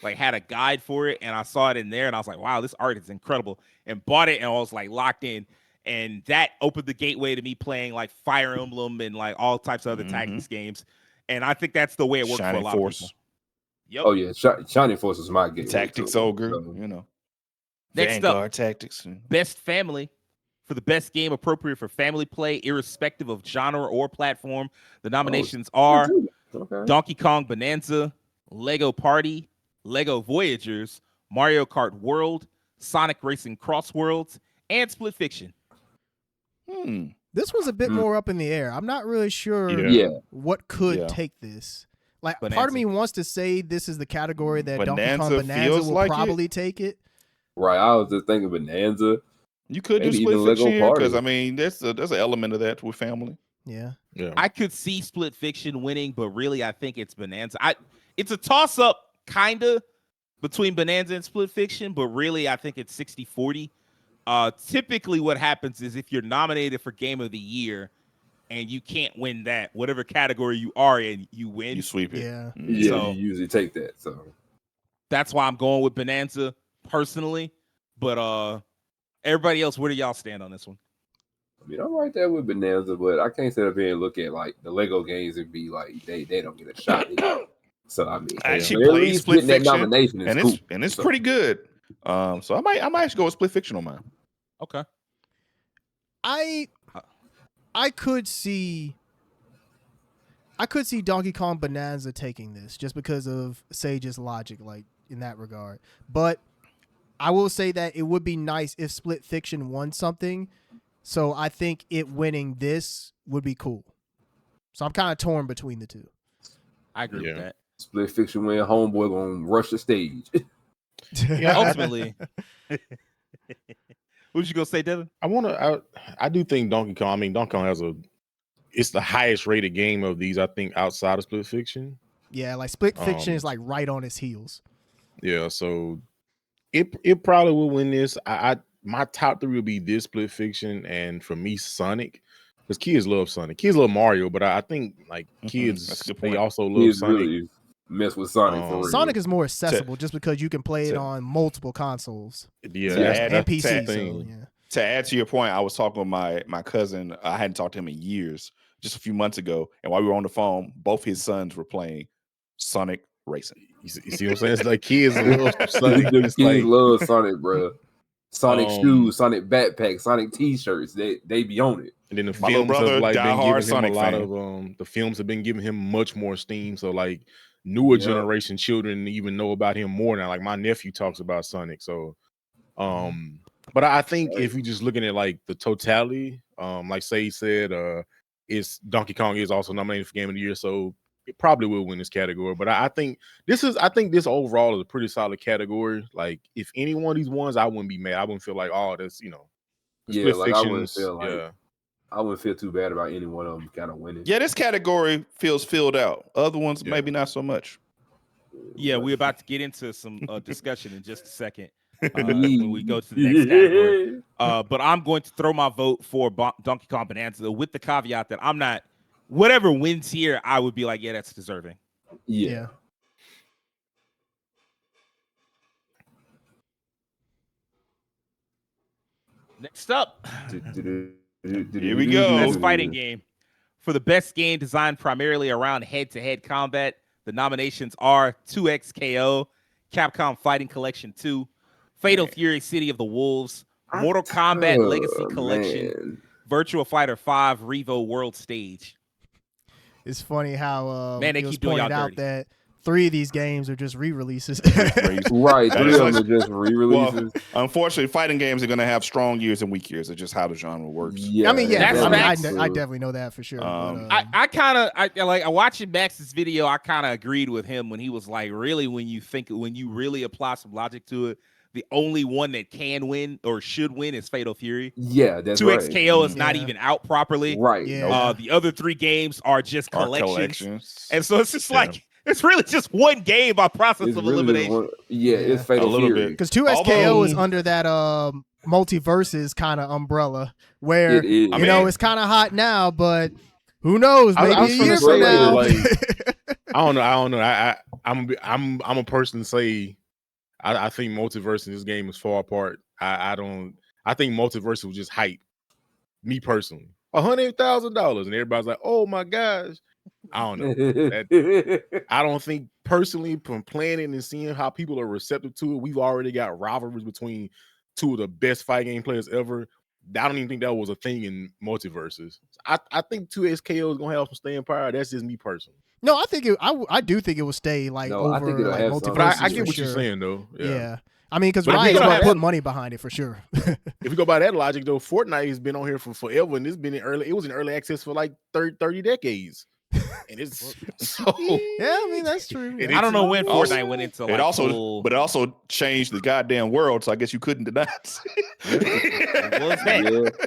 like had a guide for it, and I saw it in there, and I was like, wow, this art is incredible, and bought it, and I was like locked in, and that opened the gateway to me playing like Fire Emblem and like all types of other tactics games, and I think that's the way it works for a lot of people. Yep. Oh yeah, Shining Force is my game. Tactics ogre, you know. Next Vanguard up, Tactics. Best Family. For the best game appropriate for family play, irrespective of genre or platform, the nominations are Donkey Kong Bonanza, Lego Party, Lego Voyagers, Mario Kart World, Sonic Racing Cross Worlds, and Split Fiction. This was a bit more up in the air. I'm not really sure what could take this. Like, Bonanza. part of me wants to say this is the category that Donkey Kong Bonanza Bonanza feels will like probably take it. Right, I was just thinking Bonanza. You could do Maybe Split even Fiction Lego here because Party. I mean there's an element of that with family. Yeah. I could see Split Fiction winning, but really I think it's Bonanza. It's a toss-up kind of between Bonanza and Split Fiction, but really I think it's 60-40. Typically what happens is if you're nominated for Game of the Year and you can't win that, whatever category you are in, you win. You sweep it. Yeah. Yeah, So, you usually take that. So that's why I'm going with Bonanza personally. But everybody else, where do y'all stand on this one? I mean, I'm right there with Bonanza, but I can't sit up here and look at like the Lego games and be like they don't get a shot either. So I mean, I actually at played least Split getting that Fiction, nomination is and cool. it's pretty good. So I might actually go with Split Fiction on mine. Okay. I could see Donkey Kong Bonanza taking this just because of Sage's logic, like in that regard. But I will say that it would be nice if Split Fiction won something. So I think it winning this would be cool. So I'm kind of torn between the two. I agree with that. Split Fiction win, homeboy gonna rush the stage. Ultimately. What you gonna say, Devin? I do think Donkey Kong. I mean, Donkey Kong it's the highest rated game of these, I think, outside of Split Fiction. Yeah, like Split Fiction is like right on its heels. Yeah, so it probably will win this. My top three would be this, Split Fiction, and for me, Sonic. Because kids love Sonic. Kids love Mario, but I think like kids they also love Kids Sonic. really mess with Sonic for real. Sonic is more accessible just because you can play it on multiple consoles. Yeah, and PC. So, yeah. To add to your point, I was talking with my cousin. I hadn't talked to him in years, just a few months ago. And while we were on the phone, both his sons were playing Sonic Racing. You see what I'm saying? It's like kids love Sonic. Kids love Sonic, bro. Sonic shoes, Sonic backpacks, Sonic T-shirts. They be on it. And then the My little films have brother, like been diehard giving him Sonic a lot fan. of the films have been giving him much more steam. So like newer generation children even know about him more now. Like my nephew talks about Sonic. So but I think if you're just looking at like the totality, like Sage said, it's Donkey Kong is also nominated for Game of the Year, so it probably will win this category. But I think this overall is a pretty solid category. Like if any one of these ones, I wouldn't be mad. I wouldn't feel like, oh, that's Yeah, like I wouldn't feel like I wouldn't feel too bad about any one of them kind of winning. Yeah, this category feels filled out. Other ones maybe not so much. Yeah, we're about to get into some discussion in just a second when we go to the next category. But I'm going to throw my vote for Donkey Kong Bonanza with the caveat that I'm not. Whatever wins here, I would be like, yeah, that's deserving. Yeah. Next up, here we go. Best fighting game. For the best game designed primarily around head-to-head combat, the nominations are 2XKO, Capcom Fighting Collection 2, Fatal Fury City of the Wolves, Mortal Kombat Legacy Collection, Virtua Fighter 5 Revo World Stage. It's funny how man, they it was keep doing pointed y'all out dirty. that 3 of these games are just re-releases. Right, 3 of them are just re-releases. Well, unfortunately, fighting games are going to have strong years and weak years. It's just how the genre works. Yeah, I mean, I That's definitely know that for sure. I kind of watching Max's video. I kind of agreed with him when he was like, really, when you really apply some logic to it, the only one that can win or should win is Fatal Fury. Yeah, that's 2XKO is not even out properly. Right. Yeah. The other 3 games are just collections. And so it's just like it's really just one game by process of elimination. It's Fatal Fury. Because 2XKO is under that multiverses kind of umbrella where it's kind of hot now, but who knows? Maybe a year from now. Like, I don't know. I'm a person to say I think multiverse in this game is far apart. I think multiverse was just hype. Me personally, $100,000, and everybody's like, "Oh my gosh!" I don't know. I don't think personally from playing it and seeing how people are receptive to it, we've already got rivalries between two of the best fight game players ever. I don't even think that was a thing in multiverses. I think 2SKO is gonna have some staying power. That's just me personally. No, I think I do think it will stay like No, I think over it'll like have some. multiverses. But I for get what sure. you're saying though. Yeah. I mean, because But if we Riot's go gonna by put that- money behind it for sure. If we go by that logic though, Fortnite has been on here for forever, and it's been in early. It was in early access for like 30 decades, and it's so. Yeah, I mean that's true. It I don't know when Also- Fortnite went into like It also, full. but it also changed the goddamn world. So I guess you couldn't deny it. Well, it's that. Yeah.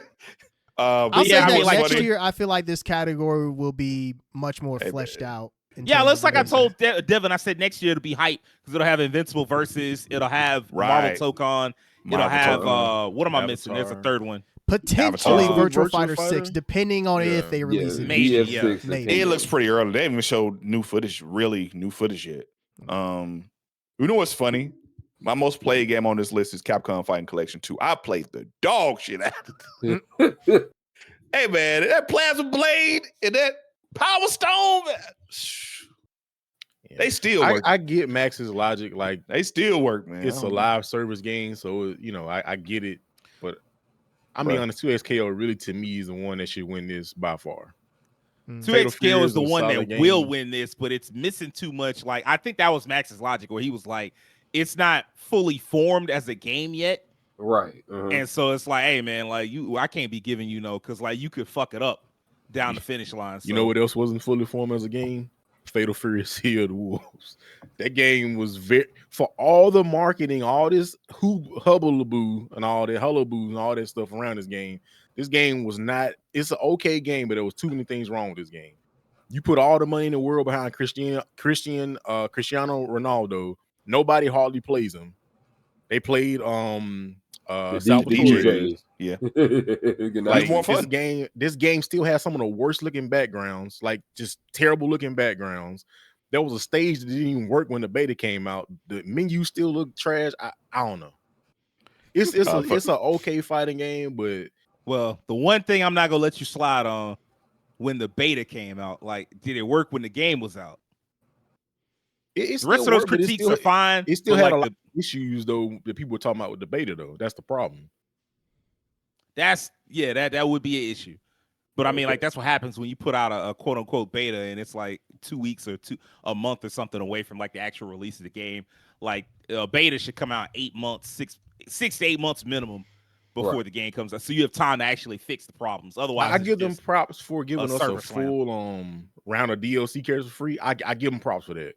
I'll But say yeah, I that mean, like, next funny. year, I feel like this category will be much more Hey, fleshed out. in Yeah, terms let's of like I the- told Devin, I said next year it'll be hype because it'll have Invincible versus, it'll have Right. Marvel Tokon, it'll Marvel have Tokon. what am I missing? There's a Avatar. third one. potentially Avatar. Virtual Virtua Fighter 6, Fighter? depending on Yeah. if they release it. Maybe, VF6 yeah. is Maybe. coming. It looks pretty early. They haven't even showed new footage, really new footage yet. You know what's funny? My most played game on this list is Capcom Fighting Collection 2. I played the dog shit out of it. Hey man, that Plasma Blade and that Power Stone, man, they still work. I get Max's logic. Like They still work, man. it's I a don't know. live service game, so I get it. But I mean, Right. on the 2SKO, really to me is the one that should win this by far. Mm. 2X Scale Fury is the is a one that solid will game. win this, but it's missing too much. Like I think that was Max's logic, where he was like, it's not fully formed as a game yet. Right. And so it's like, hey man, like I can't be giving because like you could fuck it up down the finish line. You know what else wasn't fully formed as a game? Fatal Fury Sea of the Wolves. That game was for all the marketing, all this hubbalaboo and all that hullaboo and all that stuff around this game. This game was not. It's an okay game, but there was too many things wrong with this game. You put all the money in the world behind Cristiano Ronaldo. Nobody hardly plays him. They played Salvatore. DJs. Yeah. Good Like, night. more fun. This game still has some of the worst looking backgrounds, like just terrible looking backgrounds. There was a stage that didn't even work when the beta came out. The menu still looked trash. I don't know. It's an okay fighting game, but Well, the one thing I'm not gonna let you slide on when the beta came out, like, did it work when the game was out? it The rest of those critiques are fine. It still but, had like, a lot of issues though that people were talking about with the beta though. That's the problem. that would be an issue. But I mean, like, that's what happens when you put out a quote unquote beta and it's like 2 weeks or a month or something away from like the actual release of the game. Like a beta should come out 8 months, six to 8 months minimum before the game comes out. So you have time to actually fix the problems. Otherwise, I it's give them just props for giving us a server slam. full round of DLC characters for free. I give them props for that.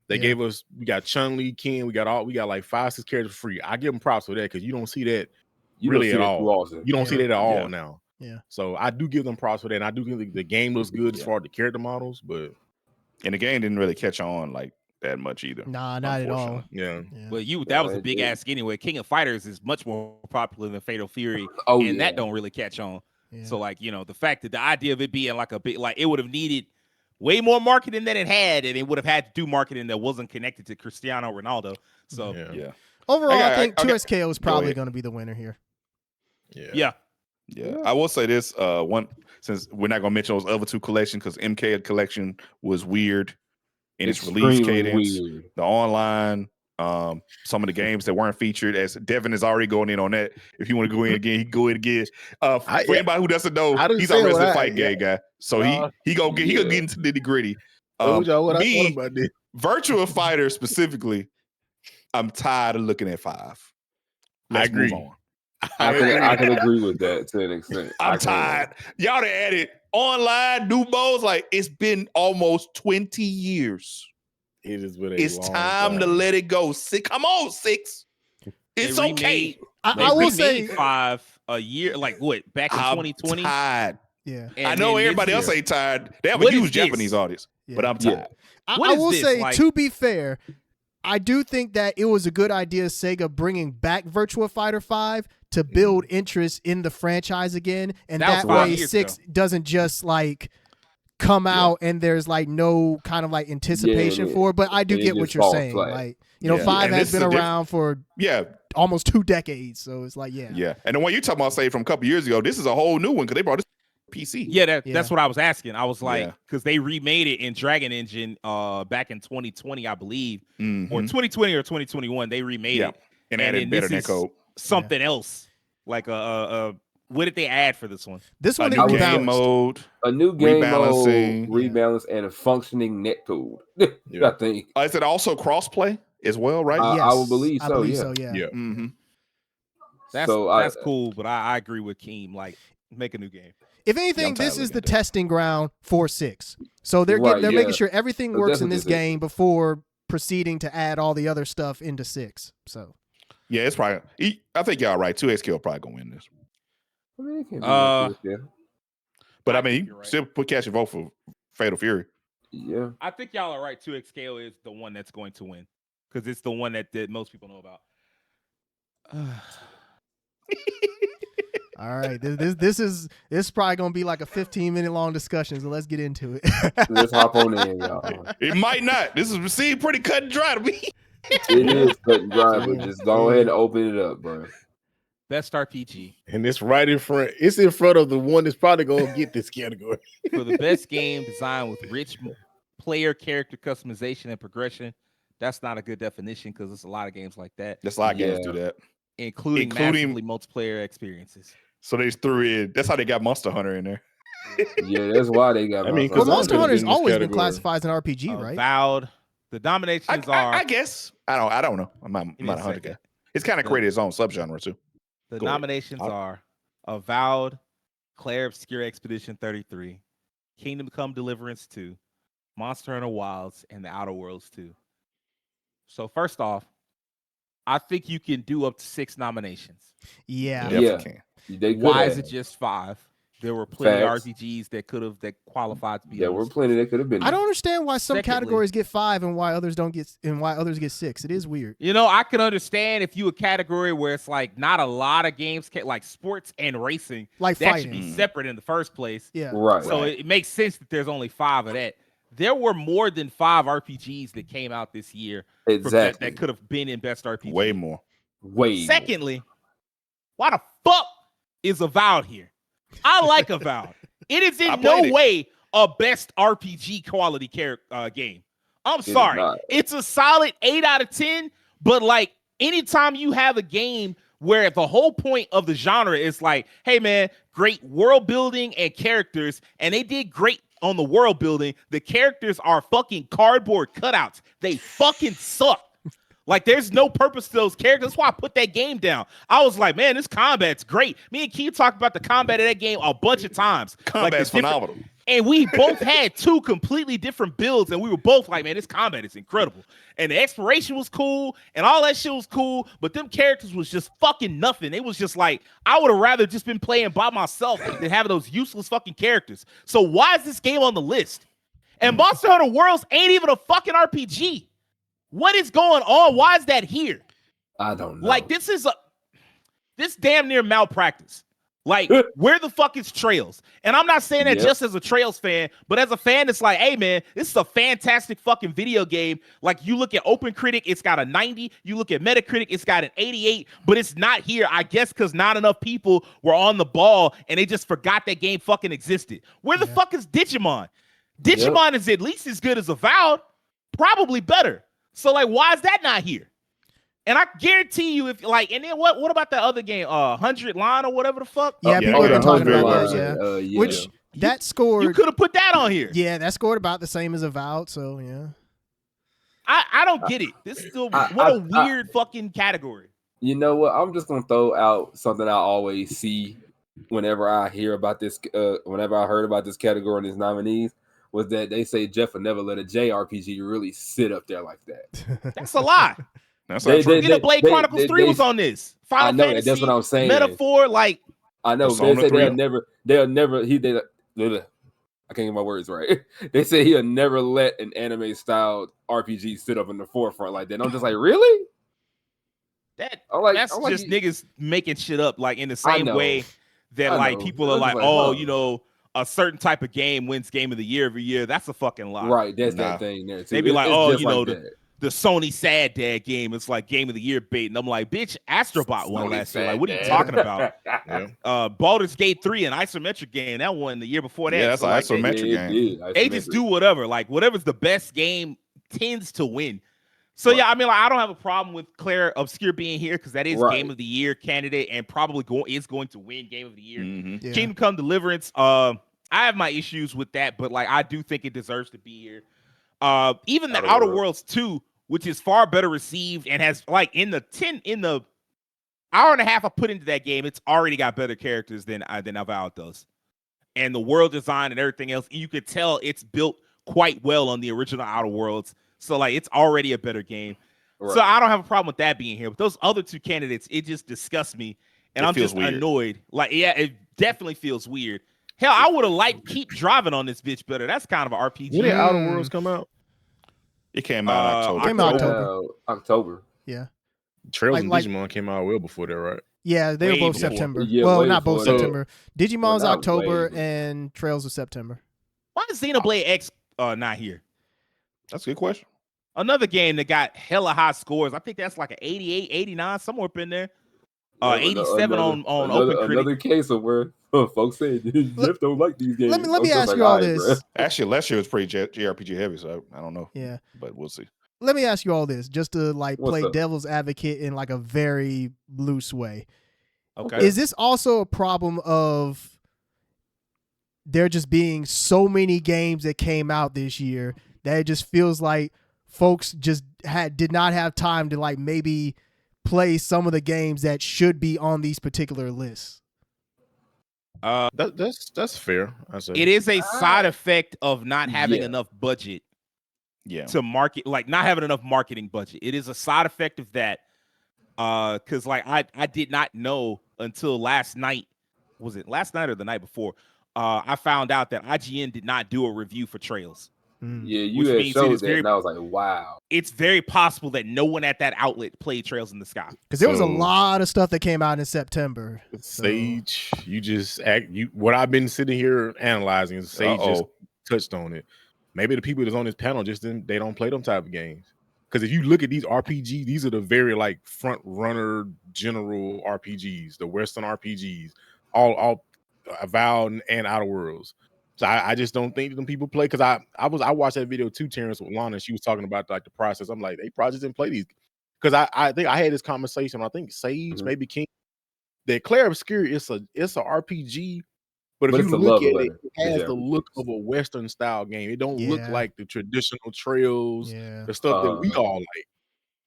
They Yeah. gave us, we got Chun-Li, Ken, we got like 5-6 characters for free. I give them props for that because you don't see that really at all. You don't see that at all now. Yeah. So I do give them props for that. And I do think the game looks good as far as the character models, but And the game didn't really catch on like that much either. Nah, not at all. unfortunately. yeah. Yeah. Well, that was a it big did. ask anyway. King of Fighters is much more popular than Fatal Fury, Oh, and yeah. that don't really catch on. Yeah. So, like, the fact that the idea of it being like a big, like, it would have needed way more marketing than it had, and it would have had to do marketing that wasn't connected to Cristiano Ronaldo. So, Yeah. Overall, I think I got- 2SKO is probably ahead. going to be the winner here. yeah. I will say this one, since we're not gonna mention those other two collections because MK collection was weird in its release Extremely cadence, weird. the online, some of the games that weren't featured. As Devin is already going in on that. If you want to go in again, he can go in again. For anybody who doesn't know, I didn't he's say a Resident what Fight game guy, so he gonna get into the nitty gritty. What I thought Me, about this. Virtua Fighter specifically, I'm tired of looking at 5. Let's I agree. move on. I can agree with that to an extent. I'm tired. Y'all done added online new modes. Like, it's been almost 20 years. It is what It's time to let it go. Come on, 6. It's They okay. remade- I They will remade say, 5 a year, like what, back in I'm 2020? tired. yeah. And I know then everybody this else year. ain't tired. They have a What is huge this? Japanese audience, Yeah. but I'm Yeah. tired. What I is will this? say, Like- to be fair, I do think that it was a good idea, Sega bringing back Virtua Fighter 5 to build interest in the franchise again, and That was that 5 way years 6 doesn't just like come out and there's like no kind of like anticipation Yeah, for it. But I do and it get what just you're falls saying. flat. Like, Yeah. 5 And has this been is a around for Yeah, almost 2 decades, so it's like, yeah. And the one you talking about, say, from a couple years ago, this is a whole new one because they brought this PC. Yeah, Yeah. that's what I was asking. I was like, Yeah. because they remade it in Dragon Engine back in 2020, I believe, Mhm. or 2020 or 2021. They remade Yeah. it. And And added then better this than is- code. something else. Like what did they add for this one? This A one new is game rebalanced. mode. A new game mode, Rebalancing. rebalance, and a functioning net tool. Yeah. I think. Is it also crossplay as well, right? I Yes, would believe I so, believe yeah. so. Yeah. Yeah. Mm-hmm. That's cool, but I agree with Keem. Like, make a new game. If anything, tired this of is the looking at that. testing ground for 6. So they're Right, making yeah. sure everything So works that's in what this this is. game before proceeding to add all the other stuff into 6. So Yeah, it's probably. I think y'all right. 2XK probably gonna win this. I mean, it can't be no yeah. But I I mean, think you you're right. still cast your vote for Fatal Fury. Yeah. I think y'all are right. 2XKO is the one that's going to win because it's the one that most people know about. all right, this is probably gonna be like a 15-minute long discussion. So let's get into it. Let's hop on in, y'all. It might not. This seemed pretty cut and dry to me. It is cut and dry, but Yeah. just go ahead and open it up, bro. Best RPG And it's right in front. It's in front of the one that's probably gonna get this category. for the best game designed with rich player character customization and progression. That's not a good definition because there's a lot of games like that, That's a lot of games Yeah. do that. including massively multiplayer experiences. So they just threw in. That's how they got Monster Hunter in there. Yeah, that's why they got. I mean, Well, Cause Monster I'm Hunter's in this always been category. classified as an RPG, right? Avowed. The nominations are I guess. I don't know. I'm not Give me a a hunter second. guy. It's kind of created its own subgenre too. the Go ahead. nominations I'll- are Avowed, Claire Obscure Expedition 33, Kingdom Come Deliverance 2, Monster Hunter Wilds, and The Outer Worlds 2. So first off, I think you can do up to 6 nominations. Yeah. Definitely Yeah. can. They could Why have. is it just 5? There were plenty Facts. of RPGs that qualified to be. There on were this plenty list. that could have been. I don't understand why some Secondly- categories get 5 and why others don't get, and why others get 6. It is weird. You know, I can understand if you a category where it's like not a lot of games, like sports and racing, Like that should fighting. be separate in the first place. Yeah. Right. So it makes sense that there's only 5 of that. There were more than 5 RPGs that came out this year exactly. that could have been in best RPG. Way more. Way. more. Secondly, why the fuck is Avowed here? I like Avowed. It is I in no played it. way a best RPG quality game. I'm is sorry. not. It's a solid 8 out of 10, but like anytime you have a game where the whole point of the genre is like, hey man, great world building and characters, and they did great on the world building, the characters are fucking cardboard cutouts. They fucking suck. Like, there's no purpose to those characters. That's why I put that game down. I was like, man, this combat's great. Me and Keith talked about the combat of that game a bunch of times. Combat's like, the different- phenomenal. And we both had 2 completely different builds, and we were both like, man, this combat is incredible. And the exploration was cool, and all that shit was cool, but them characters was just fucking nothing. It was just like, I would have rather just been playing by myself than having those useless fucking characters. So why is this game on the list? And Monster Hunter Worlds ain't even a fucking RPG. What is going on? Why is that here? I don't know. Like, this damn near malpractice. Like, where the fuck is Trails? And I'm not saying that Yep. just as a Trails fan, but as a fan, it's like, hey man, this is a fantastic fucking video game. Like, you look at OpenCritic, it's got a 90. You look at Metacritic, it's got an 88, but it's not here, I guess, because not enough people were on the ball and they just forgot that game fucking existed. Where the fuck is Digimon? Digimon is at least as good as Avowed, probably better. So, like, why is that not here? And I guarantee you, if like, and then what about that other game, 100 Line or whatever the fuck? Yeah, yeah, people have been yeah, talking very about well that. yeah. Which that You scored. could have put that on here. Yeah, that scored about the same as Avowed. So yeah. I don't get it. This is still I- what a I- weird fucking category. You know what? I'm just gonna throw out something I always see whenever I hear about this. Whenever I heard about this category and its nominees, was that they say Jeff would never let a JRPG really sit up there like that. That's a lie. That's They- not true. You know, Blade Chronicles 3 was they- on this. Final I know Fantasy, that. That's what I'm saying. Metaphor, like, I know. Persona They say 3. they'll never. I can't get my words right. They say he'll never let an anime style RPG sit up in the forefront like that. And I'm just like, really? that's just niggas making shit up, like, in the same know. way that I like know. people are I'm like, just like, oh, huh. you know, a certain type of game wins Game of the Year every year. That's a fucking lie. Right, that's Nah. that thing there too. They be like, It's oh, just you know, like that. the Sony Sad Dad game. It's like Game of the Year bait. And I'm like, bitch, Astrobot won Sony last year. Sad Like, what are you Dad. talking about? Yeah. Baldur's Gate 3, an isometric game, that won the year before that. Yeah, that's So, an like, isometric game. they just do whatever. Like, whatever's the best game tends to win. So Right. yeah, I mean, like, I don't have a problem with Claire Obscure being here because that is Right. Game of the Year candidate and probably is going to win Game of the Year. Mhm. Yeah. Kingdom Come Deliverance. I have my issues with that, but like I do think it deserves to be here. Even the Outer Outer Worlds. Worlds 2, which is far better received and has like in the hour and a half I put into that game, it's already got better characters than Avowed does, and the world design and everything else. You could tell it's built quite well on the original Outer Worlds, so like it's already a better game. Right. So I don't have a problem with that being here. But those other two candidates, it just disgusts me, and It I'm feels just weird. annoyed. Like, yeah, it definitely feels weird. Hell, I would have liked Keep Driving on this bitch better. That's kind of an RPG. When did Outer Mm. Worlds come out? It came out in October. Came out October. October. October. Trails Like- and like- Digimon came out well before that, right? Yeah, they were Way both before. September. Yeah, well, way not both before that. September. Digimon's Well, not October way, but- and Trails was September. Why is Xenoblade X not here? That's a good question. Another game that got hella high scores. I think that's like an 88, 89, somewhere up in there. 87 on OpenCritic. Another case of where folks say Jeff don't like these games. Let me I'm just ask like, you all right, this. bruh. Actually, last year was pretty JRPG heavy, so I don't know. Yeah. But we'll see. Let me ask you all this, just to like What's play up? devil's advocate in like a very loose way. Okay. Is this also a problem of there just being so many games that came out this year that it just feels like folks just did not have time to like maybe play some of the games that should be on these particular lists? That's fair. I say It is a side effect of not having Yeah. enough budget Yeah. to market, like not having enough marketing budget. It is a side effect of that. Because like I did not know until last night. Was it last night or the night before? I found out that IGN did not do a review for Trails. Mm. Yeah, Which you had means it showed is that, very- and I was like, wow. It's very possible that no one at that outlet played Trails in the Sky. Because there was a So- lot of stuff that came out in September. Sage, you just act. What I've been sitting here analyzing is Sage just touched on it. Maybe the people that's on this panel they don't play them type of games. Because if you look at these RPGs, these are the very like front runner general RPGs, the Western RPGs, all Avowed and Outer Worlds. So I just don't think them people play. Because I watched that video too, Terrence, with Lana. She was talking about like the process. I'm like, they probably just didn't play these. Because I think I had this conversation. I think Sage, Mhm. maybe King. The Claire Obscure, it's a RPG. But if But you it's a look love at letter it has to the look of a Western style game. It don't look Yeah. like the traditional Trails, Yeah. the stuff that we all like.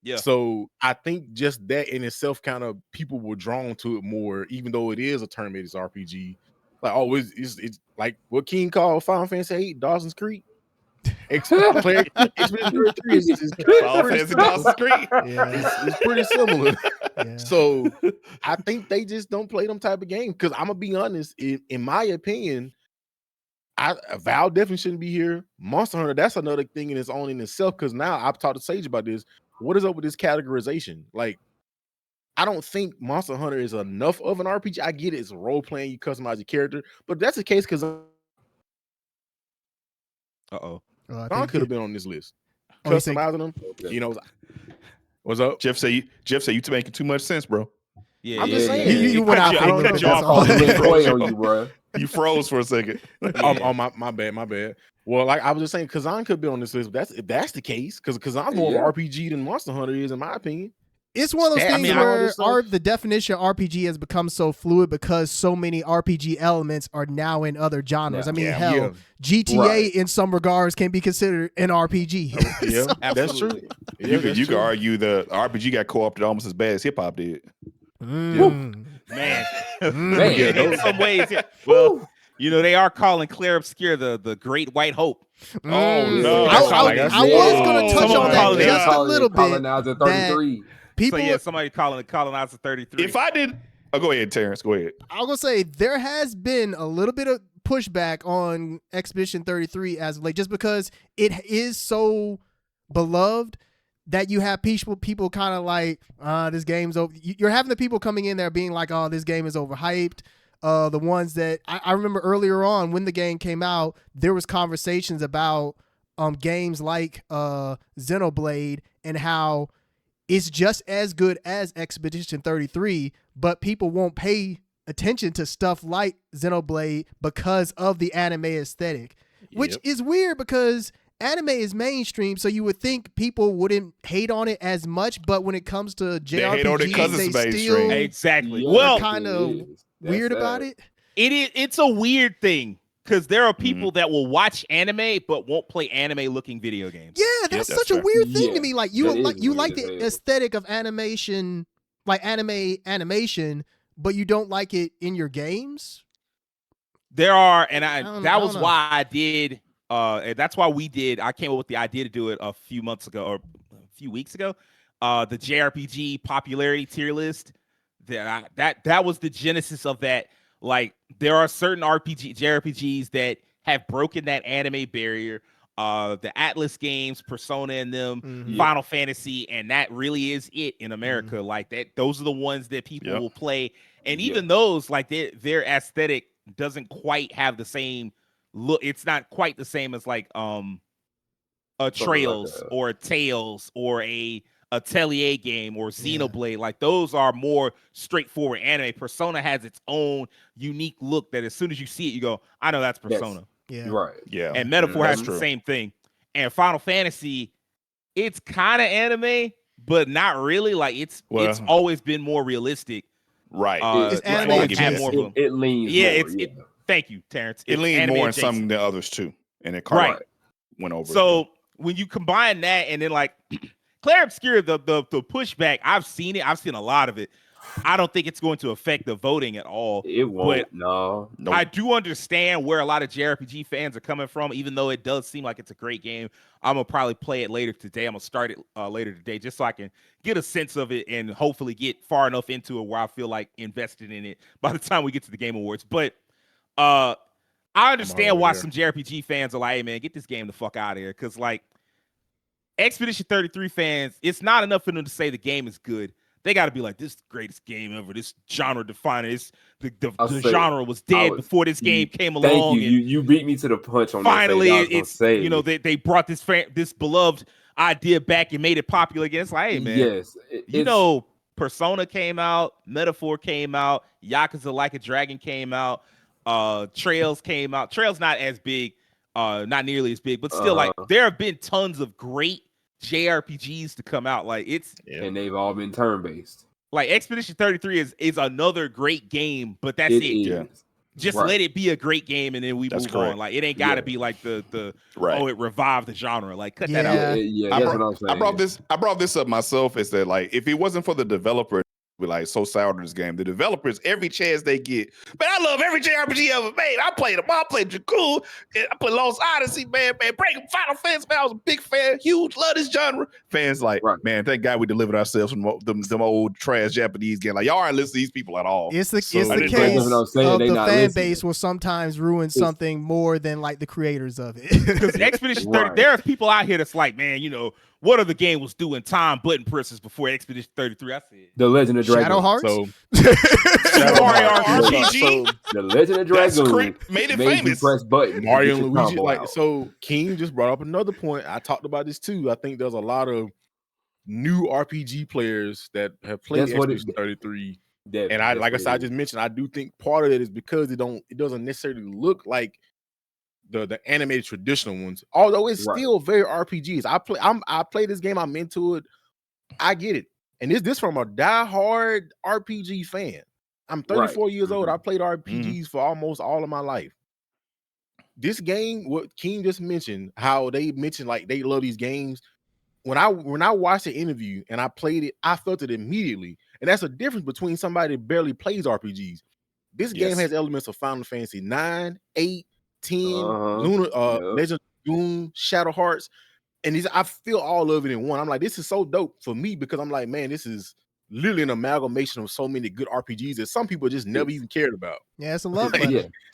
Yeah. So I think just that in itself, kind of people were drawn to it more, even though it is a turn-based RPG. Like, oh, it's like what King called Final Fantasy 8, Dawson's Creek. Expedition 33 is Final Fantasy Dawson's Creek. Yeah. it's pretty similar. Yeah. So I think they just don't play them type of games. Because I'm gonna be honest, in my opinion, Val definitely shouldn't be here. Monster Hunter, that's another thing in its own in itself. Because now I've talked to Sage about this. What is up with this categorization? Like, I don't think Monster Hunter is enough of an RPG. I get it, it's a role playing, you customize your character, but if that's the case, because Uh-oh. I I think could have been on this list, Oh, you think- customizing them. You know, what's up? Jeff say you making too much sense, bro. Yeah, I'm yeah, just yeah, saying. yeah. You It went cut out you- for a it little cut bit, you that's off all. on the He went intro. away on you, bro. You froze for a second. My bad. Well, like I was just saying, Kazan could be on this list. But if that's the case, because Kazan's more Yeah. of an RPG than Monster Hunter is, in my opinion. It's one of those Stats things and all where this stuff. the definition of RPG has become so fluid because so many RPG elements are now in other genres. Yeah. I mean, Yeah. hell, Yeah. GTA Right. in some regards can be considered an RPG. Yeah, that's true. Absolutely. Yeah, you that's could true. argue the RPG got co-opted almost as bad as hip hop did. Mm. Man. Man. Yeah, In those- some ways, yeah. Well, you know, they are calling Claire Obscure the Great White Hope. Oh, Mm. no. I, That's I- like I I was said. going to touch Someone on calling that it- just a little bit. Colonizer 33. People, So yeah, somebody calling it Colonizer 33. If I did, go ahead, Terrence. Go ahead. I was going to say there has been a little bit of pushback on Expedition 33 as of late, just because it is so beloved that you have people kind of like, this game's over. You're having the people coming in there being like, oh, this game is overhyped. The ones that I remember earlier on when the game came out, there was conversations about games like Xenoblade and how it's just as good as Expedition 33, but people won't pay attention to stuff like Xenoblade because of the anime aesthetic, which Yep. is weird because anime is mainstream, so you would think people wouldn't hate on it as much. But when it comes to They hate on it 'cause JRPGs, it's they mainstream. still Exactly. Yeah, Well, are kind it of is. That's weird about sad. it. it's a weird thing because there are Mm-hmm. people that will watch anime but won't play anime-looking video games. Yeah, that's that's such a fair. weird thing to Yeah, me. Like that you is like weird like as the hell. aesthetic of animation, like animation, but you don't like it in your games. There are, and I that don't was know. why I did. And that's why I came up with the idea to do it a few months ago or a few weeks ago. The JRPG popularity tier list. That was the genesis of that. Like there are certain JRPGs that have broken that anime barrier. The Atlas games, Persona and them, Mhm. Final Fantasy, and that really is it in America. Like that, those are the ones that people Yep. will play. And Yeah. even those, like their aesthetic doesn't quite have the same look. It's not quite the same as like a Something like Trails that. or a Tales or a Atelier game or Yeah. Xenoblade. Like those are more straightforward anime. Persona has its own unique look that as soon as you see it, you go, I know that's Persona. Yeah. You're right. Yeah. And Metaphor That's has the true. same thing. And Final Fantasy, it's kind of anime, but not really. Like it's Well, always been more realistic. right. It's It's anime always had adjacent. more of It leans yeah, more. it's thank you, Terrence. It It's leaned anime more in adjacent. some than others too, and it Right. went over. So when you combine that and then like Claire Obscure, the pushback, I've seen it. I've seen a lot of it. I don't think it's going to affect the voting at all. It won't. No. Nope. I do understand where a lot of JRPG fans are coming from, even though it does seem like it's a great game. I'm gonna probably play it later today. I'm gonna start it later today just so I can get a sense of it and hopefully get far enough into it where I feel like invested in it by the time we get to the Game Awards. But I understand why some JRPG fans are like, hey man, get this game the fuck out of here. Because like Expedition 33 fans, it's not enough for them to say the game is good. They got to be like, this is the greatest game ever. This genre defining. The genre was dead before this game came along. Thank you. You beat me to the punch on finally, that. it's they brought this beloved idea back and made it popular again. It's like, hey man, yes, Persona came out, Metaphor came out, Yakuza Like a Dragon came out, Trails came out. Trails not as big, not nearly as big, but still, like there have been tons of great JRPGs to come out. Like and they've all been turn-based. Like Expedition 33 is another great game, but that's it. Yeah. Just let it be a great game, and then we move on. Like it ain't got to be like the it revived the genre. Like cut that out. That's what I'm saying. I brought this up myself. Is that like if it wasn't for the developer, be like so sour to this game. The developers, every chance they get, man, I love every JRPG ever made. I played them all. I played Jakku. I played Lost Odyssey, man. Breaking Final Fantasy, man. I was a big fan, huge, love this genre. Fans like, man, thank God we delivered ourselves from them old trash Japanese games. Like y'all aren't listening to these people at all. It's the So- case saying, of they the not fan listening. base will sometimes ruin something more than like the creators of it. Because Expedition 30, there are people out here that's like, man, you know, what other game was doing time button presses before Expedition 33? I said The Legend of Dragoon. Shadow Hearts. So Mario RPG. The Legend of Dragoon made it made you famous. press button. Mario and and get your Luigi, combo like out. so. King just brought up another point. I talked about this too. I think there's a lot of new RPG players that have played That's what Expedition 33. That- And I that's like I what said, I it is. just mentioned I do think part of it is because it doesn't necessarily look like the animated traditional ones, although it's still very RPGs. I play this game, I'm into it. I get it. And this from a diehard RPG fan. I'm 34 years old. I played RPGs for almost all of my life. This game, what King just mentioned, how they mentioned like they love these games. When I watched the interview and I played it, I felt it immediately. And that's a difference between somebody that barely plays RPGs. This game has elements of Final Fantasy 9, 8, 10, Legend of Doom, Shadow Hearts. And I feel all of it in one. I'm like, this is so dope for me because I'm like, man, this is literally an amalgamation of so many good RPGs that some people just never even cared about. Yeah, it's a love letter.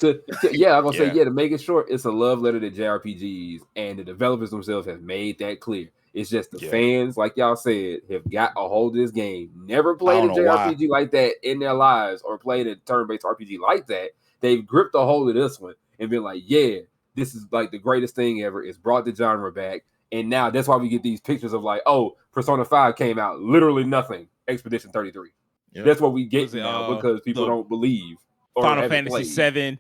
I'm gonna say, to make it short, it's a love letter to JRPGs, and the developers themselves have made that clear. It's just the fans, like y'all said, have got a hold of this game. Never played a JRPG like that in their lives, or played a turn-based RPG like that. They've gripped a hold of this one and been like, yeah, this is like the greatest thing ever. It's brought the genre back. And now that's why we get these pictures of like, oh, Persona 5 came out, literally nothing. Expedition 33. Yep. That's what we get now because people don't believe. Final Fantasy 7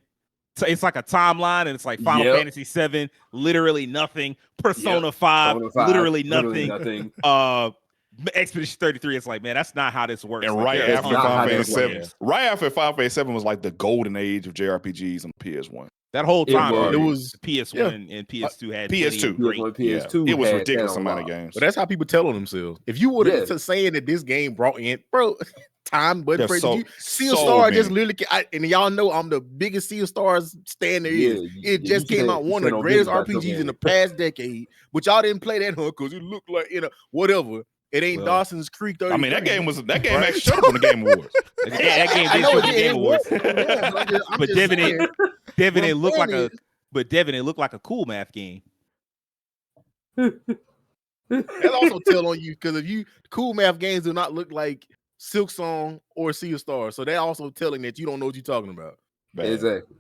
it's like a timeline, and it's like Final Yep. Fantasy 7, literally nothing. Persona Yep. 5, Persona 5, literally literally nothing. nothing. Expedition 33, it's like, man, that's not how this works. And Like, right there are after not Final how Fantasy that 7, works. right after Final Fantasy 7 was like the golden age of JRPGs on PS1. that whole It time, was. It was PS1 and PS2 had PS2. plenty of great. PS2 It was had ridiculous that on amount of lock. games. But that's how people tell on themselves. If you would have Yeah. saying that this game brought in, bro, time, but There's so- Sea of so Stars just many. literally, and y'all know I'm the biggest Sea of Stars stand there is. It just you came said- out one you of the said greatest on business about RPGs your in the game. past decade, but y'all didn't play that because it looked like whatever. It ain't Well, Dawson's Creek 33. I mean, that game Right? actually showed up on the Game Awards. That game I did know show it the did. Game It Awards. was. Yeah, but I'm But just Devin, saying, Devin, what it I'm looked like saying Devin, it looked like a cool math game. that also tell on you because if you cool math games do not look like Silk Song or Sea of Stars, so they're also telling that you don't know what you're talking about. Bad. Exactly.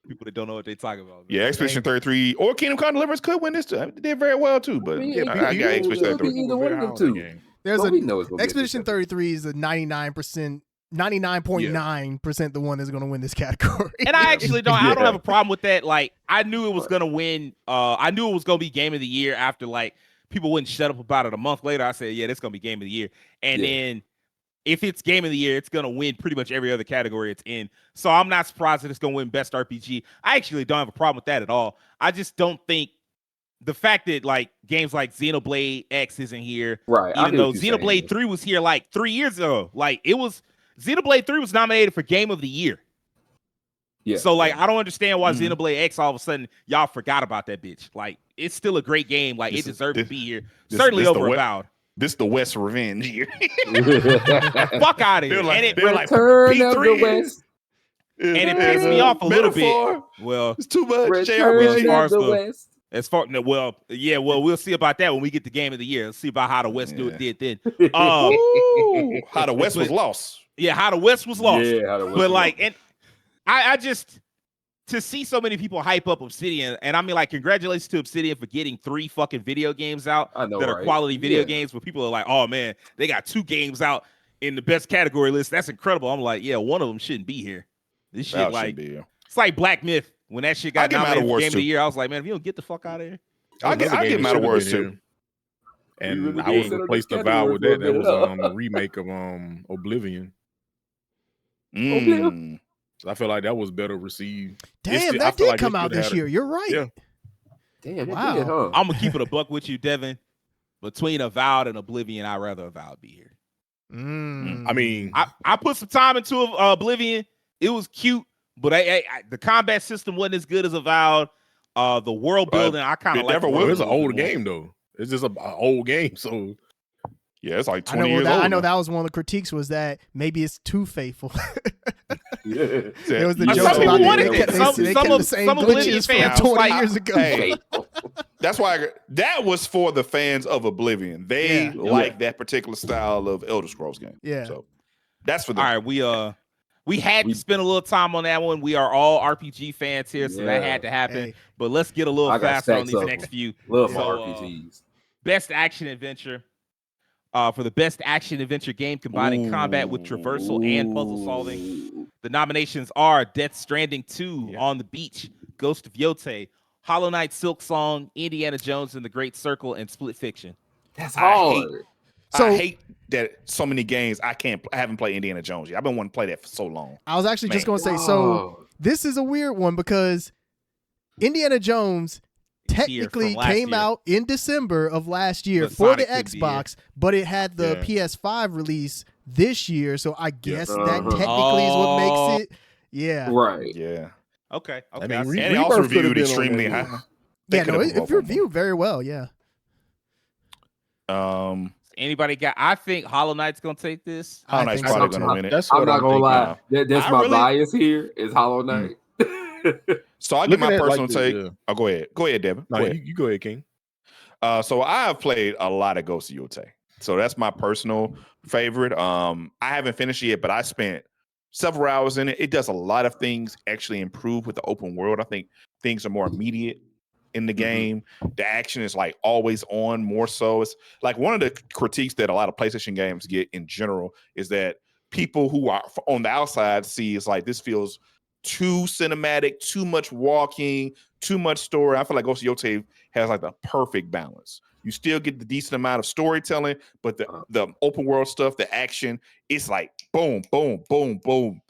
People that don't know what they're talking about. Man. Yeah, Expedition 33 or Kingdom Come Deliverance could win this too. They did very well too, but I mean, Yeah, it I could got be- Expedition it could 33. be either one of them two. There's But we a know it's gonna be Expedition 33 is a 99%, 99.9% the one that's going to win this category. And I actually don't. I don't Yeah. have a problem with that. Like, I knew it was gonna win. I knew it was gonna be Game of the Year after like people wouldn't shut up about it a month later. I said, yeah, this gonna be Game of the Year. And Yeah. then if it's Game of the Year, it's gonna win pretty much every other category it's in. So I'm not surprised that it's gonna win Best RPG. I actually don't have a problem with that at all. I just don't think the fact that like games like Xenoblade X isn't here, Right. I even get though what you're Xenoblade saying. 3 was here like 3 years ago. Like it was Xenoblade 3 was nominated for Game of the Year. Yeah. So like I don't understand why Mhm. Xenoblade X all of a sudden y'all forgot about that bitch. Like it's still a great game. Like This it is- deserved to this- be here. this- Certainly this the over what- Avowed. This the West Revenge year. Fuck out of here. They're like- And it, they're like, Return of the P3 West. and it pissed me off a little bit. Metaphor. Well, It's too much. Well, Return as far of as the the- West. as far well, we'll see about that when we get the Game of the Year. Let's see about how the West Yeah. did then. Ooh, how the West was But- lost. Yeah, how the West was lost. Yeah, how the West But was like, lost. and I just to see so many people hype up Obsidian, and I mean, like, congratulations to Obsidian for getting 3 fucking video games out I know, that are right? quality video Yeah. games. Where people are like, "Oh man, they got 2 games out in the best category list. That's incredible." I'm like, "Yeah, one of them shouldn't be here." This shit, That like, shouldn't be here. it's like Black Myth when that shit I'll got give 'em nominated for awards, Game of too. the Year. I was like, man, if you don't get the fuck out of here. I get Another game him that out of should've words been too. here. And really I did would set up replace this the Avowed with that. category That for a was minute. a remake of Oblivion. Mm. So I feel like that was better received. Damn, I that feel did like come it out should've this had a- year. You're right. Yeah. Damn, that Wow. did, huh? I'm gonna keep it a buck with you, Devin. Between Avowed and Oblivion, I'd rather Avowed be here. Mm. I mean, I put some time into Oblivion. It was cute, but the combat system wasn't as good as Avowed. The world building, I kind it of like. never the will. world it's an a little old bit more. game though. It's just an old game. So Yeah, it's like I 20 know years that. old. I know now. that was one of the critiques was that maybe it's too faithful. Yeah. There was the Some jokes people about wanted they it. kept, Some- they some kept of- the same some Oblivion glitches from fans 20 like, years ago. hey, that's why that was for the fans of Oblivion. They Yeah. like that particular style of Elder Scrolls game. Yeah. So that's for them. All right, we had to spend a little time on that one. We are all RPG fans here, so that Yeah. had to happen. Hey. But let's get a little I got faster on stacks these of next them. few. Love my So, RPGs. Best action adventure. For the best action adventure game combining combat with traversal and puzzle solving. Ooh. The nominations are Death Stranding 2, Yeah. On the Beach, Ghost of Yotei, Hollow Knight, Silk Song, Indiana Jones and the Great Circle, and Split Fiction. That's I hard. So- I hate that so many games I haven't played Indiana Jones yet. I've been wanting to play that for so long. I was actually just Man. going to say, so this is a weird one because Indiana Jones It's here technically from last came year. out in December of last year But for the Sonic could be Xbox, but it had the Yeah. PS5 release this year. So I guess that Uh-huh. technically is what makes it. Yeah. Right. Yeah. Okay. I Okay. mean, I see. Re- And it also Rebirth could've reviewed been on extremely that high. list. They Yeah, no, could've it both on reviewed very well. Yeah. them. Anybody got? I think Hollow Knight's gonna take this. Hollow I Knight's think probably so. going to win it. That's I'm what not I'm gonna thinking. lie. That's I my really- bias here. Is Hollow Knight. So I give Looking my at, personal like, take. the- Oh, go ahead. Go ahead, Devin. No, Go ahead. you go ahead, King. So I have played a lot of Ghost of Yotei. So that's my personal favorite. I haven't finished it yet, but I spent several hours in it. It does a lot of things actually improve with the open world. I think things are more immediate in the game. The action is like always on more so. It's like one of the critiques that a lot of PlayStation games get in general is that people who are on the outside see it's like this feels too cinematic, too much walking, too much story. I feel like Ghost of Yotei has like the perfect balance. You still get the decent amount of storytelling, but the open world stuff, the action, it's like boom, boom, boom, boom.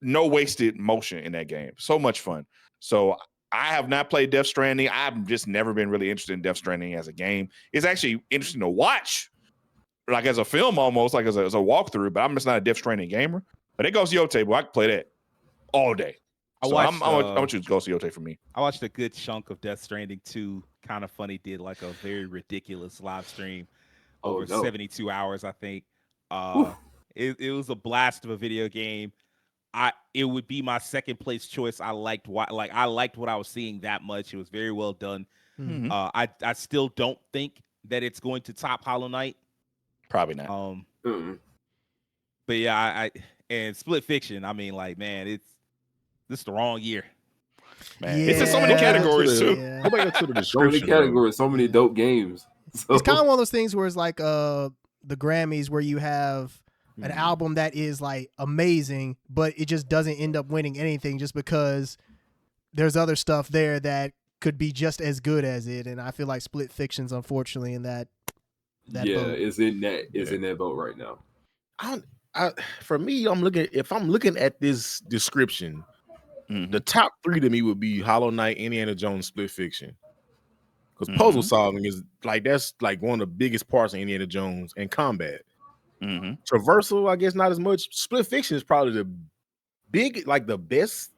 No wasted motion in that game. So much fun. So I have not played Death Stranding. I've just never been really interested in Death Stranding as a game. It's actually interesting to watch, like as a film almost, like as a walkthrough, but I'm just not a Death Stranding gamer. But it goes Yotei, boy. I can play that all day. So I'm gonna choose Ghost of Yotei for me. I watched a good chunk of Death Stranding 2. Kind of funny did like a very ridiculous live stream over 72 hours, I think. It was a blast of a video game. It would be my second place choice. I liked what I was seeing that much. It was very well done. Mm-hmm. I still don't think that it's going to top Hollow Knight. Probably not. But yeah, and Split Fiction. I mean, like, man, this is the wrong year. Man, it's in so many categories too. Yeah. Go back to the So many description. categories, so many dope games. So, It's kind of one of those things where it's like the Grammys, where you have an album that is like amazing, but it just doesn't end up winning anything just because there's other stuff there that could be just as good as it. And I feel like Split Fiction's unfortunately in that boat. it's in that boat right now. For me, if I'm looking at this description, the top 3 to me would be Hollow Knight, Indiana Jones, Split Fiction. Because puzzle solving is like, that's like one of the biggest parts of Indiana Jones, and combat. Traversal, I guess not as much. Split Fiction is probably the best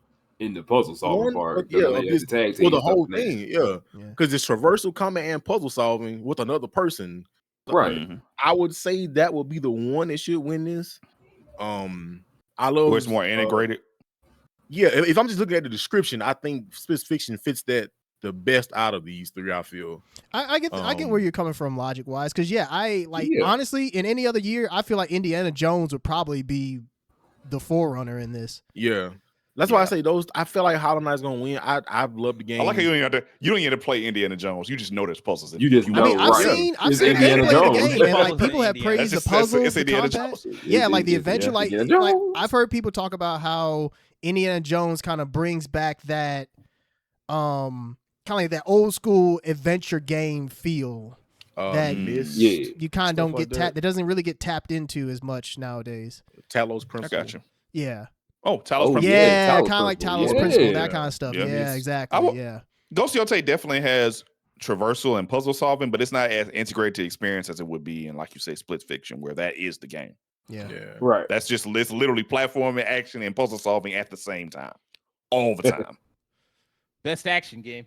In the puzzle solving part. The whole thing, because it's traversal, combat, and puzzle solving with another person. Right. I would say that would be the one that should win this. I love where it's more integrated. If I'm just looking at the description, I think Split Fiction fits that the best out of these 3. I feel. I get where you're coming from logic wise, because honestly, in any other year, I feel like Indiana Jones would probably be the forerunner in this. Yeah. That's why I say those. I feel like Hollow Knight's gonna win. I've loved the game. I like how you don't even have to play Indiana Jones. You just know there's puzzles. You just know. I've seen Indiana gameplay Jones. of the game, and like people have praised the puzzles, it's the Indiana combat. Jones. Yeah, like the adventure. Like Indiana I've heard people talk about how Indiana Jones kind of brings back that kind of like that old school adventure game feel that you kind of don't get tapped. It doesn't really get tapped into as much nowadays. Talos Principle. I got you. Yeah. Oh, Talos Principle. Yeah, kind of like Talos Principle, that kind of stuff. Yeah. Yeah, exactly. Ghost of Yotei definitely has traversal and puzzle solving, but it's not as integrated to experience as it would be in, like you say, Split Fiction, where that is the game. Yeah. Right. That's just literally platforming, action, and puzzle solving at the same time, all the time. Best action game.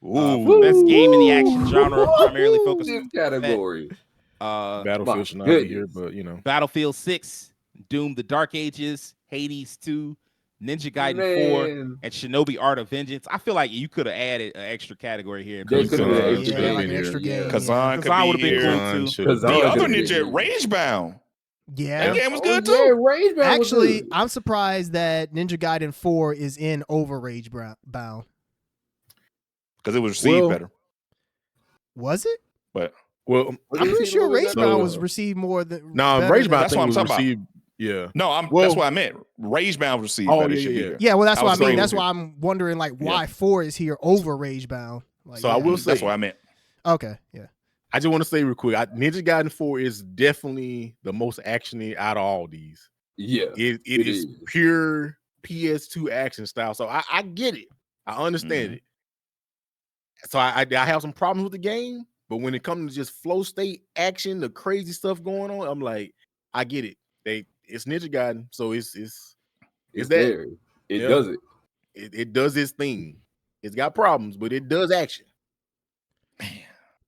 Ooh. Best game in the action genre, primarily focused on category. Battlefield should not be here, but Battlefield 6, Doom: The Dark Ages, Hades 2, Ninja Gaiden 4, and Shinobi Art of Vengeance. I feel like you could have added an extra category here. Like an extra game. Kazan would have been cool too. The other Ninja, Ragebound. Yeah, that game was good too. Ragebound. Actually, I'm surprised that Ninja Gaiden 4 is in over Ragebound. Because it was received better. Was it? But I'm pretty sure Ragebound was received more than. Ragebound. That's what I'm talking received. about. Yeah. No, that's what I meant. Ragebound was received better. Yeah, well, that's what I mean. That's why I'm wondering, like, why 4 is here over Ragebound. Like, so I will say that's what I meant. Okay, yeah. I just want to say real quick, Ninja Gaiden 4 is definitely the most actiony out of all these. Yeah, it is pure PS2 action style. So I get it. I understand it. So I have some problems with the game, but when it comes to just flow state action, the crazy stuff going on, I'm like, I get it. It's Ninja Gaiden, so it's that there. It does it. It does its thing. It's got problems, but it does action.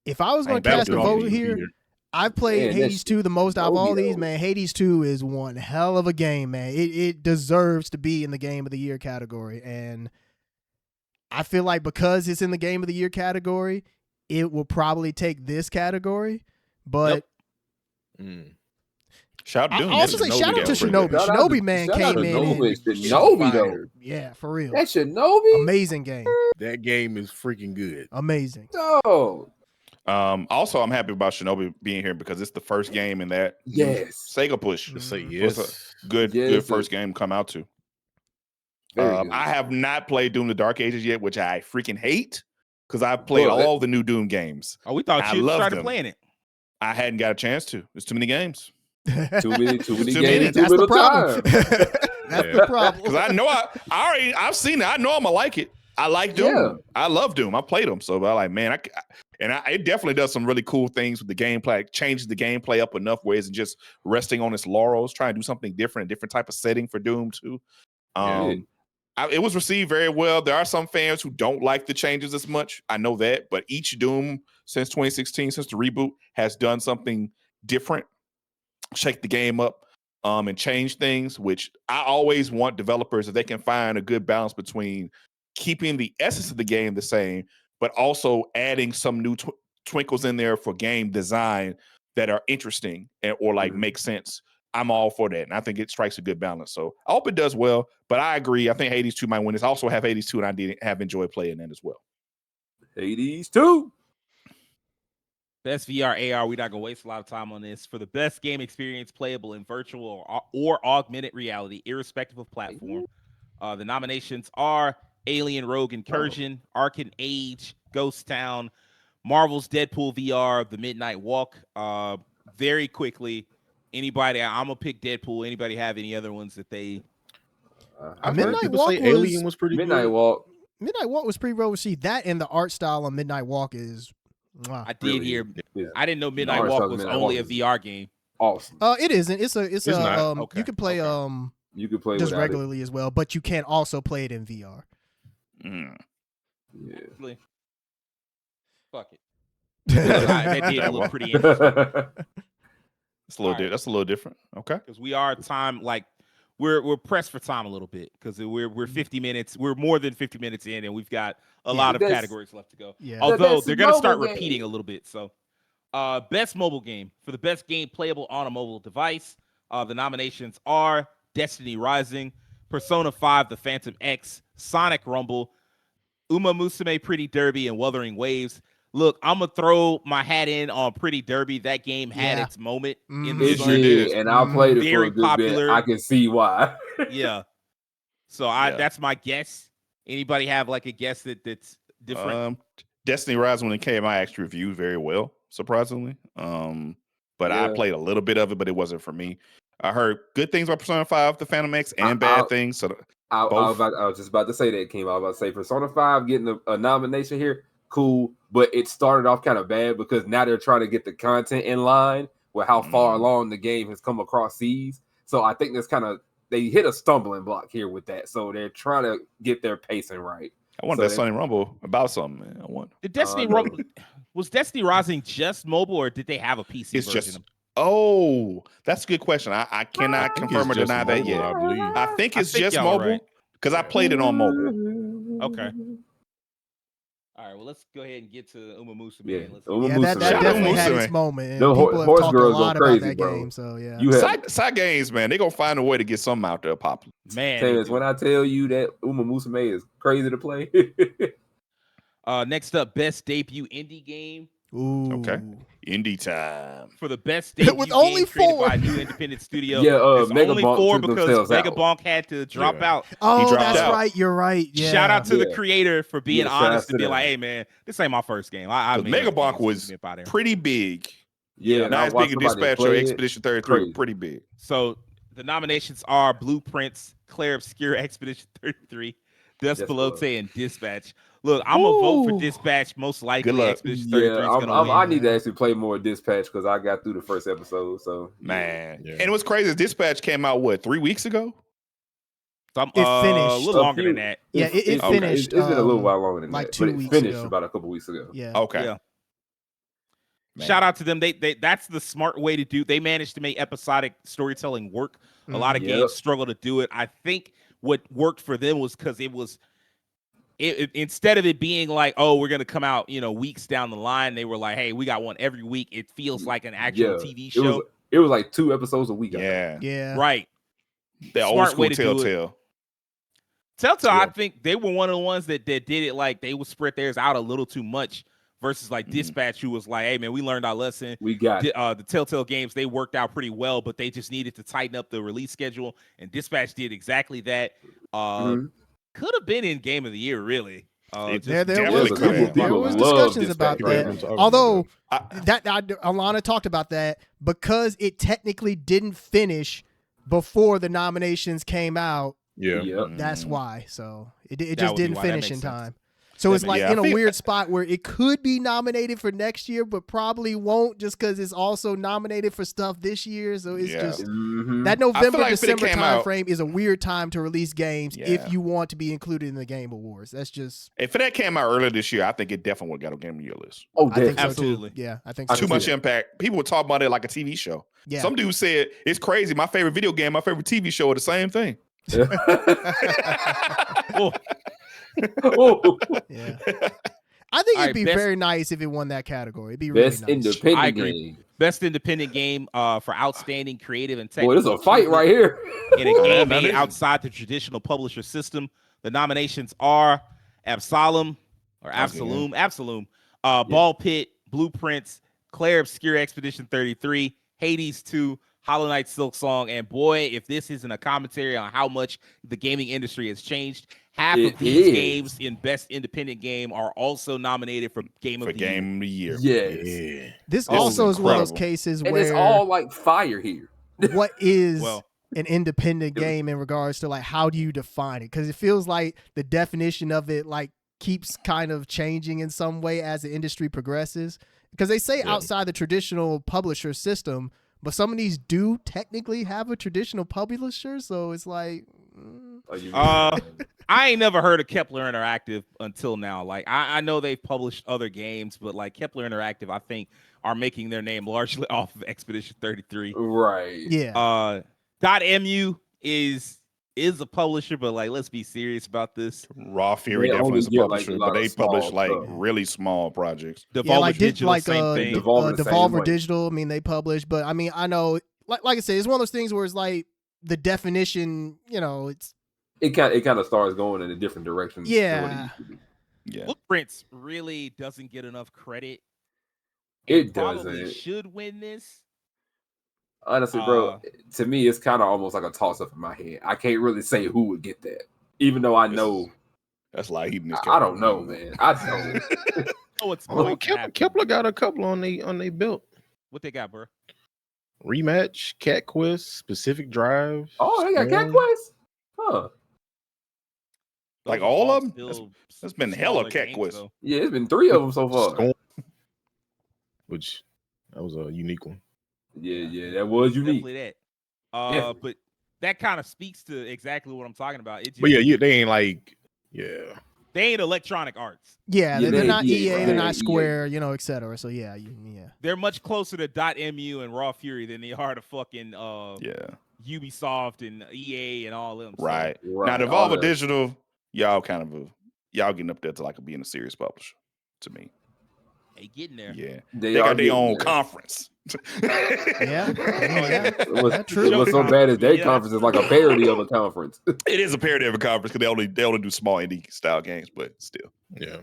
If I was going to cast a vote here, I've played Hades 2 the most out of all these, man. Hades 2 is one hell of a game, man. It deserves to be in the Game of the Year category. And I feel like because it's in the Game of the Year category, it will probably take this category. But shout out to Shinobi. Shinobi, man, came in. Shinobi, though. Yeah, for real. That Shinobi? Amazing game. That game is freaking good. Amazing. Oh. Also, I'm happy about Shinobi being here because it's the first game in that Sega push. Say yes. So it's a good first game to come out to. Very good. I have not played Doom: The Dark Ages yet, which I freaking hate because I've played all the new Doom games. Oh, we thought I you love started them. playing it. I hadn't got a chance to. There's too many games. Too many too games, many. too That's the little problem. time. That's the problem. Because I know I've seen it. I know I'm gonna like it. I like Doom. Yeah. I love Doom. I played them, so I'm like, man, it definitely does some really cool things with the gameplay. Changes the gameplay up enough where it's just resting on its laurels, trying to do something different, a different type of setting for Doom too. It was received very well. There are some fans who don't like the changes as much. I know that, but each Doom since 2016, since the reboot, has done something different, shake the game up, and change things. Which I always want developers, if they can find a good balance between keeping the essence of the game the same, but also adding some new twinkles in there for game design that are interesting or like make sense. I'm all for that. And I think it strikes a good balance. So I hope it does well, but I agree. I think Hades 2 might win this. I also have Hades 2 and I have enjoyed playing that as well. Hades 2. Best VR AR. We're not gonna waste a lot of time on this. For the best game experience playable in virtual or augmented reality, irrespective of platform, the nominations are Alien Rogue Incursion, Arcane Age, Ghost Town, Marvel's Deadpool VR, The Midnight Walk. Very quickly, anybody? I'm gonna pick Deadpool. Anybody have any other ones that they? I've heard Midnight people Walk say Alien was pretty Midnight good. Walk. Midnight Walk was pretty well received. That and the art style on Midnight Walk is. I did Really hear. is. I didn't know Midnight art Walk style was Midnight only Walk a is VR game. Awesome. It isn't. It's It's not. Okay, you can play okay. You can play just without regularly as well, but you can also play it in VR. Mm. it. Actually, fuck it. That did look pretty interesting. It's a little that's a little different. Okay. Because we are time we're pressed for time a little bit because we're 50 minutes. We're more than 50 minutes in, and we've got a lot of categories left to go. Yeah. Although That's they're gonna start mobile game. repeating a little bit. So, best mobile game. For the best game playable on a mobile device, the nominations are Destiny Rising, Persona 5: The Phantom X, Sonic Rumble, Uma Musume Pretty Derby, and Wuthering Waves. Look, I'm gonna throw my hat in on Pretty Derby. That game had its moment in the It sun. did, and I played it for Very a good popular. bit. I can see why. Yeah. So that's my guess. Anybody have like a guess that's different? Destiny Rise, when it came, I actually reviewed very well, surprisingly. But I played a little bit of it, but it wasn't for me. I heard good things about Persona 5, the Phantom X, and bad things. So I was just about to say that, Kim. I was about to say Persona 5 getting a nomination here, cool. But it started off kind of bad because now they're trying to get the content in line with how far along the game has come across seas. So I think that's kind of, they hit a stumbling block here with that. So they're trying to get their pacing right. I wonder that Sonic Rumble about something, man. I wonder. Did Destiny Rumble, was Destiny Rising just mobile, or did they have a PC It's version? just. Oh, that's a good question. I cannot confirm or deny that yet. I believe. I think it's just y'all are mobile right. because I played it on mobile. Okay. All right. Well, let's go ahead and get to Uma Musume. Yeah, And let's Uma Yeah, Musume. that definitely Uma had Musume. its moment. And The people have horse talked a girls go lot about crazy, that bro. game. So yeah, You have Side games, man. They gonna find a way to get something out there popular. man. Terrence, when I tell you that Uma Musume is crazy to play. Next up, best debut indie game. ooh, Okay. Indie time. For the best debut With only game created 4. by a new independent studio. Yeah, it's Mega only Bonk 4 took because themselves Mega out. Bonk had to drop Yeah. out. Oh, dropped that's out. right. You're right. Yeah. Shout out to the Yeah. creator for being Yeah, shout honest out and to being like, them. "Hey, man, this ain't my first game. I made Mega other Bonk games. was Get out there." pretty big. Yeah, and Not I as watched big as somebody Dispatch or play it. Expedition 33. Crazy. Pretty big. So the nominations are Blueprints, Claire Obscure, Expedition 33, Despelote, and Dispatch. Look, I'm gonna vote for Dispatch. Most likely, Good luck. Expedition 33 is gonna win. I need to actually play more Dispatch because I got through the first episode. So Man. Yeah. And what's crazy is Dispatch came out, 3 weeks ago? So It a finished. little longer than that. Yeah, it Okay. finished. It's been a little while longer than like that, 2 but it weeks finished ago. about a couple weeks ago. Yeah. Okay. Yeah. Man. Shout out to them. They that's the smart way to do. They managed to make episodic storytelling work. A lot of games struggle to do it. I think what worked for them was because it instead of it being like, oh, we're gonna come out, weeks down the line, they were like, hey, we got one every week. It feels like an actual TV show. It was like 2 episodes a week. Yeah. Yeah. Right. The old Smart school way to do it. Telltale. Telltale, Yeah. I think they were one of the ones that did it like they would spread theirs out a little too much versus like Dispatch, who was like, hey, man, we learned our lesson. We got the Telltale games, they worked out pretty well, but they just needed to tighten up the release schedule. And Dispatch did exactly that. could have been in Game of the Year, really. There definitely was could have. there People was love discussions about Dispatch that. Rider. Talking Although about Alana talked about that because it technically didn't finish before the nominations came out. Yeah. Yep. That's why. So it That just would be didn't why. That finish makes in sense. time. So That it's makes like sense. in a Yeah, I feel- weird spot where it could be nominated for next year, but probably won't just because it's also nominated for stuff this year. So it's Yeah. just Mhm. that I feel November, like if it December came time out- frame is a weird time to release games Yeah. if you want to be included in the Game Awards. That's just If that came out earlier this year, I think it definitely would have got on Game of the Year list. Oh, I think so Absolutely. too. Yeah, I think I so. Too can much see that. impact. People would talk about it like a TV show. Yeah. Some dude said it's crazy. My favorite video game, my favorite TV show are the same thing. Oh, Oh, Yeah. I think All it'd right, be best- very nice if it won that category. It'd be really best nice. I independent agree. game. Best independent game for outstanding creative and Boy, technical this is a fight achievement right here. in a Yeah, game that made is. outside the traditional publisher system. The nominations are Absalom, Ball Pit, Blueprints, Claire Obscure Expedition 33, Hades 2, Hollow Knight Silk Song, and boy, if this isn't a commentary on how much the gaming industry has changed, half It of these is. games in Best Independent Game are also nominated for Game For of the Year. Game of the Year. Yes. Yeah. This This also is is one of those incredible. cases And where it's all like fire here. what is Well, an independent game in regards to like how do you define it? Because it feels like the definition of it like keeps kind of changing in some way as the industry progresses. Because they say Yeah. outside the traditional publisher system, but some of these do technically have a traditional publisher. So it's like, Oh, you I ain't never heard of Kepler Interactive until now. Like I know they've published other games, but like Kepler Interactive, I think are making their name largely off of Expedition 33. right. yeah. .mu is a publisher, but like let's be serious about this. Raw Fury They definitely only is a get, like, publisher, a lot but of they publish small like stuff. really small projects. Devolver Yeah, like Digital, like same thing. Devolver the same Devolver way. Digital. I mean, they publish, but I mean, I know, like I said, it's one of those things where it's like the definition, you know, it's It kind of starts going in a different direction. than what it Yeah. used to be. Yeah. Blueprints really doesn't get enough credit. It Probably doesn't. should win this. Honestly, bro, to me, it's kind of almost like a toss up in my head. I can't really say who would get that, even though I know. That's like eating this. I don't know, man. I don't. Oh, it's Well, going to happen. Kepler got a couple on they belt. What they got, bro? Rematch, Cat Quest, Specific Drive. Oh, they got Cat Storm. Quest? Huh. Like Those are all of 'em? still That's been hella smaller Cat games, Quest. though. Yeah, it's been 3 of them so far. Storm, which that was a unique one. Yeah, that was unique. Definitely that. Yeah. But that kind of speaks to exactly what I'm talking about. It just, But yeah, they ain't like they ain't Electronic Arts. yeah, Yeah, they're they- not yeah, EA, right. they're Yeah, not EA. Square, you know, et cetera. So yeah, yeah. They're much closer to .mu and Raw Fury than they are to fucking Yeah. Ubisoft and EA and all them. So, Right. Right, Now all Devolver that. Digital, y'all y'all getting up there to like being a serious publisher to me. they getting there. Yeah. They They are got their getting own there. conference. Yeah. What's, true. what's so bad is their Yeah. conference is like a parody of a conference. It is a parody of a conference because they only do small indie style games, but still. yeah.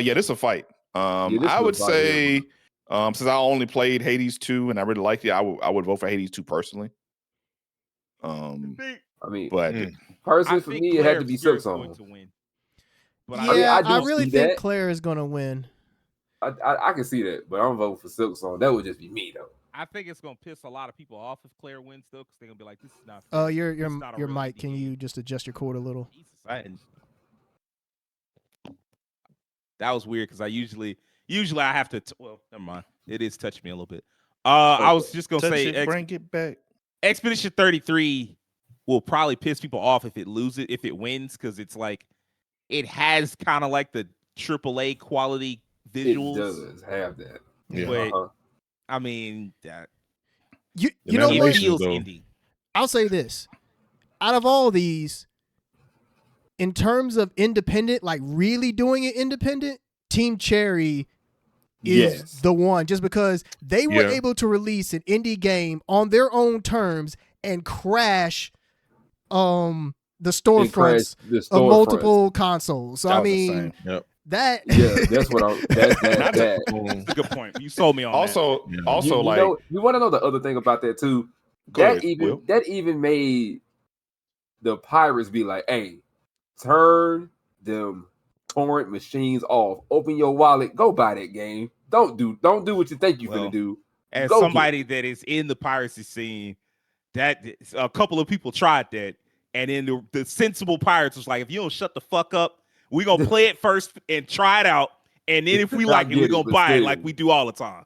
Yeah, this is a fight. this I is would a fight, say since I only played Hades 2 and I really liked it, I would vote for Hades 2 personally. I mean, But personally, I for think me, it had to be Claire Silk is going Song. to win. But Yeah, I do really see think that. Claire is gonna win. I can see that, but I'm voting for Silk Song. That would just be me, though. I think it's gonna piss a lot of people off if Claire wins though, because they're gonna be like, "This is not." fair. Your This is not a your real mic. indie Can game." you just adjust your cord a little? Jesus, that was weird because I usually I have to. Well, never mind. It is touching me a little bit. I was just gonna touch say it, bring it back. Expedition 33 will probably piss people off if it wins, because it's like it has kind of like the AAA quality visuals. It does have that. Yeah. But Uh-huh. I mean, that You The know it what? animation- feels though. indie. I'll say this. Out of all these, in terms of independent, like really doing it independent, Team Cherry is Yes. the one, just because they were Yeah. able to release an indie game on their own terms and crash the It crashed storefronts the of storefronts. multiple consoles. So That I was mean insane. Yep. that Yeah, that's what I'm. That's Not to- that. That's a good point. You sold me on that. Also, Yeah. also you like know, you want to know the other thing about that too? go That ahead, even Will. that even made the pirates be like, hey, turn them torrent machines off. Open your wallet. Go buy that game. Don't do what you think you're gonna do. As Go somebody that is in the piracy scene, that a couple of people tried that, and then the sensible pirates was like, if you don't shut the fuck up, we're gonna play it first and try it out, and then if we like it, we're gonna buy it like we do all the time.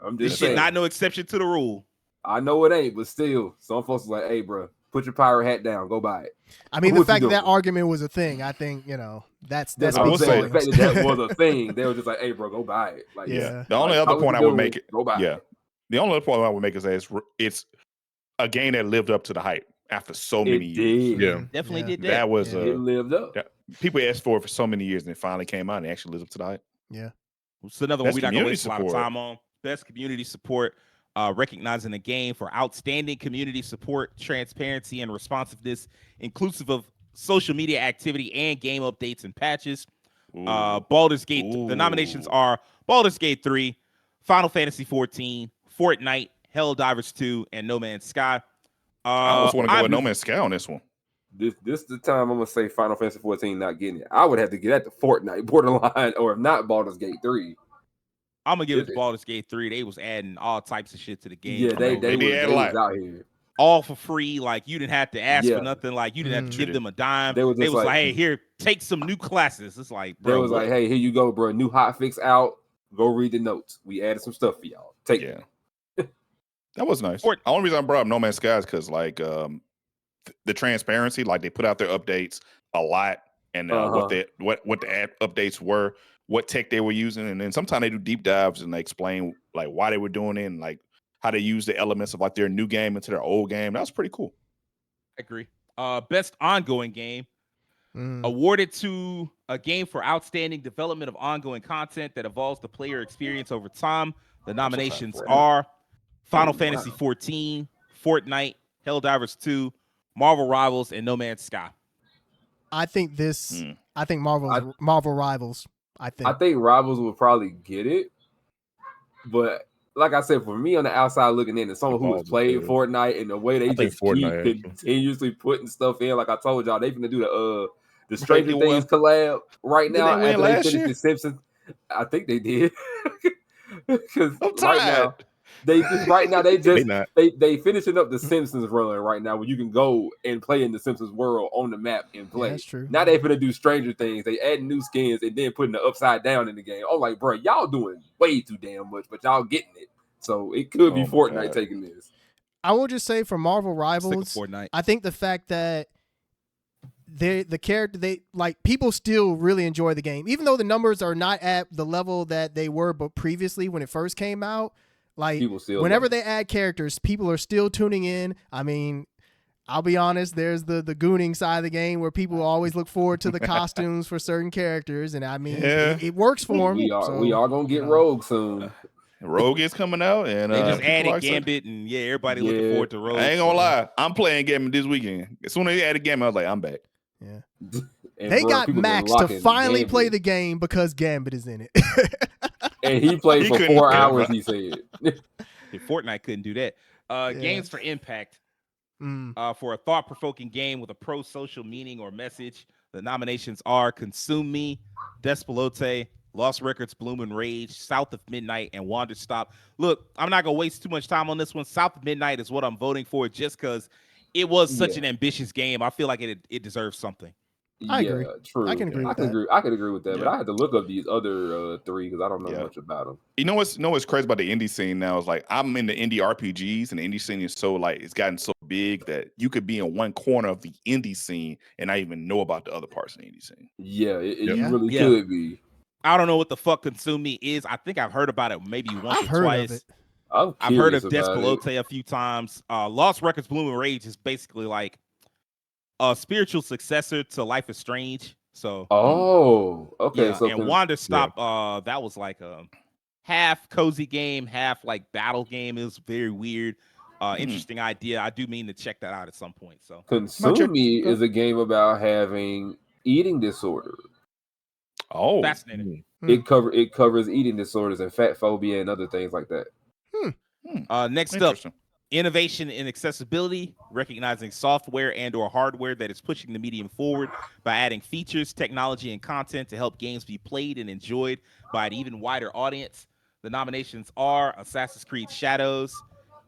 I'm This just shit saying. not no exception to the rule. I know it ain't, but still, some folks are like, hey, bro, put your pirate hat down, go buy it. I mean, What the fact you that doing? argument was a thing, I think, that's That's what I'm speaks saying. The volumes. fact that was a thing, they were just like, hey, bro, go buy it. Like, Yeah. The only like, other how point you I would doing? make it, Go buy it. the only other point I would make is that it's a game that lived up to the hype after so many years. Did. Yeah. Definitely did that. That was It lived up. people asked for it for so many years, and it finally came out and it actually lived up to the hype. Yeah. It's another one Best we're not gonna community waste a lot of support. time on. Best community support, recognizing the game for outstanding community support, transparency, and responsiveness, inclusive of social media activity and game updates and patches. Baldur's Gate. The nominations are Baldur's Gate 3, Final Fantasy 14, Fortnite, Helldivers 2, and No Man's Sky. I almost want to go with No Man's Sky on this one. This the time I'm gonna say Final Fantasy 14 not getting it. I would have to get at the Fortnite borderline, or if not Baldur's Gate 3. I'm gonna give it to Baldur's Gate 3. They was adding all types of shit to the game. Yeah, they was out here. All for free. Like, you didn't have to ask for nothing. Like, you didn't have to give them a dime. They was like, hey, here, take some new classes. It's like, bro. They was like, hey, here you go, bro. New hotfix out. Go read the notes. We added some stuff for y'all. Take it. That was nice. The only reason I brought up No Man's Sky is because, like, the transparency, like, they put out their updates a lot, and what the updates were, what tech they were using, and then sometimes they do deep dives and they explain like why they were doing it and like how they use the elements of like their new game into their old game. That was pretty cool. I agree. Best ongoing game awarded to a game for outstanding development of ongoing content that evolves the player experience over time. The nominations are Final Fantasy 14, Fortnite, Helldivers 2, Marvel Rivals, and No Man's Sky. I think Marvel Rivals. I think Rivals will probably get it, but like I said, for me on the outside looking in, and someone who has played Fortnite and the way they just keep continuously putting stuff in, like I told y'all, they finna do the Stranger Things collab right now after they finish the Simpsons. I think they did because they finishing up the Simpsons run right now, where you can go and play in the Simpsons world on the map and play. Yeah, that's true. Now they finna do Stranger Things. They add new skins and then putting the upside down in the game. I'm like, bro, y'all doing way too damn much, but y'all getting it. So it could be Fortnite taking this. I will just say for Marvel Rivals, I think the fact that the character people still really enjoy the game, even though the numbers are not at the level that they were but previously when it first came out. Like, whenever they add characters, people are still tuning in. I mean, I'll be honest, there's the gooning side of the game where people always look forward to the costumes for certain characters, and I mean, it works for them. We are gonna get Rogue soon. Rogue is coming out, and they just added Gambit, and everybody looking forward to Rogue. I ain't gonna lie, I'm playing Gambit this weekend. As soon as they added Gambit, I was like, I'm back. Yeah. They got Max to finally play the game because Gambit is in it. And he played for 4 hours, he said. Fortnite couldn't do that. Games for Impact. For a thought-provoking game with a pro-social meaning or message, the nominations are Consume Me, Despelote, Lost Records, Bloom and Rage, South of Midnight, and Wander Stop. Look, I'm not going to waste too much time on this one. South of Midnight is what I'm voting for just because it was such an ambitious game. I feel like it deserves something. I agree. True. I can agree with that. I can agree with that, but I had to look up these other three because I don't know much about them. You know what's crazy about the indie scene now is like I'm in the indie RPGs, and the indie scene is so like it's gotten so big that you could be in one corner of the indie scene and not even know about the other parts of the indie scene. Yeah, you really could be. I don't know what the fuck Consume Me is. I think I've heard about it maybe once or twice. I've heard of Despelote a few times. Lost Records, Bloom and Rage is basically like a spiritual successor to Life is Strange. So okay. Yeah, and Wander Stop, that was like a half cozy game, half like battle game. It was very weird. Interesting idea. I do mean to check that out at some point. So Consume Me is a game about having eating disorder. Oh, fascinating. It covers eating disorders and fat phobia and other things like that. Next up, Innovation in accessibility, recognizing software and or hardware that is pushing the medium forward by adding features, technology, and content to help games be played and enjoyed by an even wider audience. The nominations are Assassin's Creed Shadows,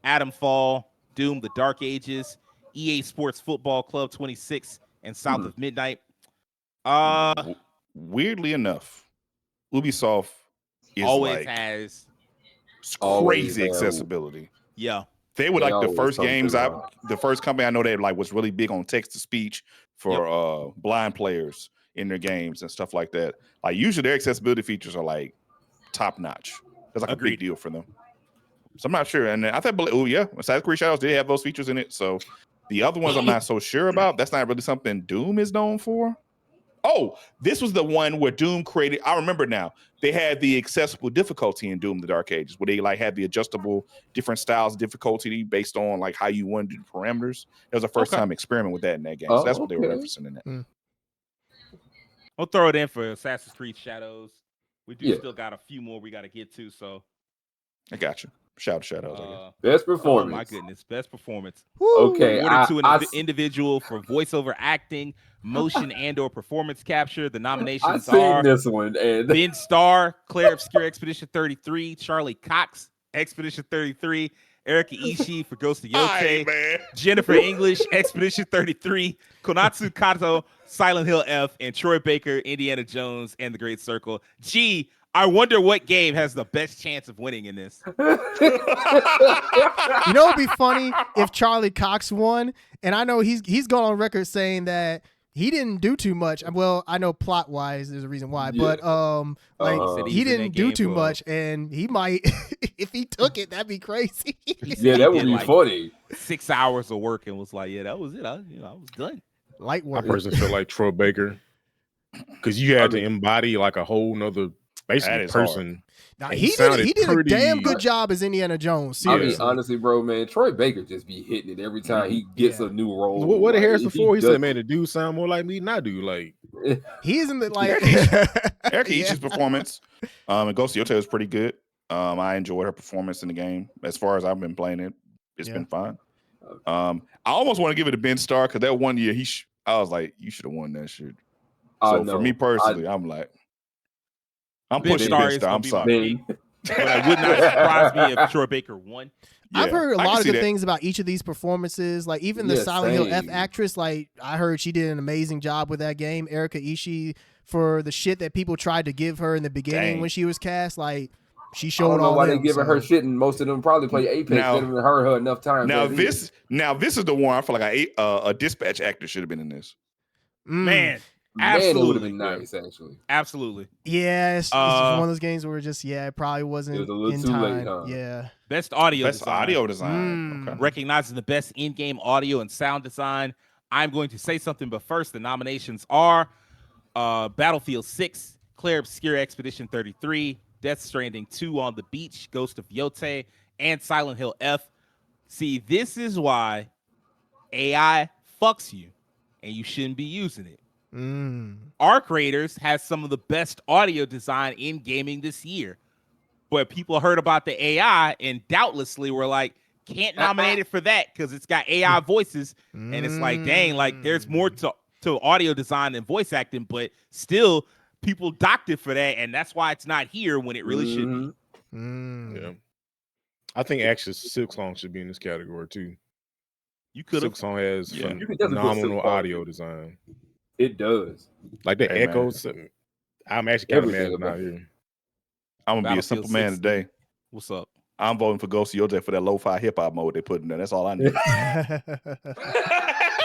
Atomfall, Doom: The Dark Ages, EA Sports Football Club 26, and South of Midnight. Weirdly enough, Ubisoft is Always like has, Always crazy have- accessibility. yeah. They were They like the always first come games through, the first company I know that like was really big on text to speech for blind players in their games and stuff like that. Like usually their accessibility features are like top notch. That's like a Agreed. big deal for them. So I'm not sure. And I think, oh yeah, Assassin's Creed Shadows did have those features in it. So the other ones I'm not so sure about. That's not really something Doom is known for. Oh, this was the one where Doom created. I remember now. They had the accessible difficulty in Doom: The Dark Ages, where they like had the adjustable different styles of difficulty based on like how you wanted to do the parameters. That was the first time experiment with that in that game. So that's what they were referencing in that. I'll throw it in for Assassin's Creed Shadows. We do Yeah. still got a few more we got to get to. So I got you. Shout out. I guess. Best oh performance. my goodness, best performance. Okay, Awarded to an individual for voiceover acting, motion, and/or performance capture. The I nominations seen are this one, and Ben Starr, Claire Obscure, Expedition 33, Charlie Cox, Expedition 33, Erika Ishii for Ghost of Yote, man. Jennifer English, Expedition 33, Konatsu Kato, Silent Hill F, and Troy Baker, Indiana Jones, and The Great Circle. Gee, I wonder what game has the best chance of winning in this. You know, it'd be funny if Charlie Cox won, and I know he's gone on record saying that he didn't do too much. Well, I know plot wise, there's a reason why, Yeah. but like he didn't do too much, for and he might if he took it, that'd be crazy. yeah, that would did be like funny. 6 hours of work and was like, yeah, that was it. I was done. Light I work. personally feel like Troy Baker, because you had to embody like a whole nother basically is person. Now, And he sounded did a damn pretty- good job as Indiana Jones. I Seriously. mean, honestly, bro, man, Troy Baker just be hitting it every time he gets Yeah. a new role. What did Harrison Ford? He does- said, "Man, the dude sound more like me than I do." Like, he isn't like Erika Yeah. Ishii's performance in Ghost of Yote was pretty good. I enjoyed her performance in the game. As far as I've been playing it, it's been fine. I almost want to give it to Ben Starr because that one year I was like, you should have won that shit. So for me personally, I'm like, I'm Ben pushing Starr Ben is Starr. gonna I'm be my sorry. pick, but it would not surprise me if Troy Baker won. I've Yeah, heard a I can lot of see good that. things about each of these performances. Like even the Yeah, Silent Hill F same. actress, like I heard she did an amazing job with that game. Erika Ishii, for the shit that people tried to give her in the beginning Dang. when she was cast, like she I showed don't know all why them, they giving her so- shit, and most of them probably play Apex. Now- They haven't heard her enough times. Now as is. this is the one I feel like a dispatch actor should have been in this. Man, Man, it would have absolutely. been nice, actually. Absolutely. Yeah, it's one of those games where just it probably wasn't It was a little in too time. late, huh? Yeah. Best audio Best design. audio design. Okay. Recognizing the best in-game audio and sound design. I'm going to say something, but first, the nominations are Battlefield 6, Claire Obscure Expedition 33, Death Stranding 2 on the Beach, Ghost of Yote, and Silent Hill F. See, this is why AI fucks you, and you shouldn't be using it. Arc Raiders has some of the best audio design in gaming this year, but people heard about the AI and doubtlessly were like, can't nominate it for that because it's got AI voices, and it's like, dang, like there's more to audio design than voice acting, but still people docked it for that, and that's why it's not here when it really should be. yeah, I think actually Silk Song should be in this category too. You could Silk have. Song has Yeah. You could definitely put phenomenal Silk Song audio in. design. It does. Like the Hey, man. echoes. I'm actually kind of mad Everything it's not about it. here. I'm gonna be a Battlefield simple man 6, today. What's up? I'm voting for Ghost of Yote for that lo-fi hip hop mode they put in there. That's all I need.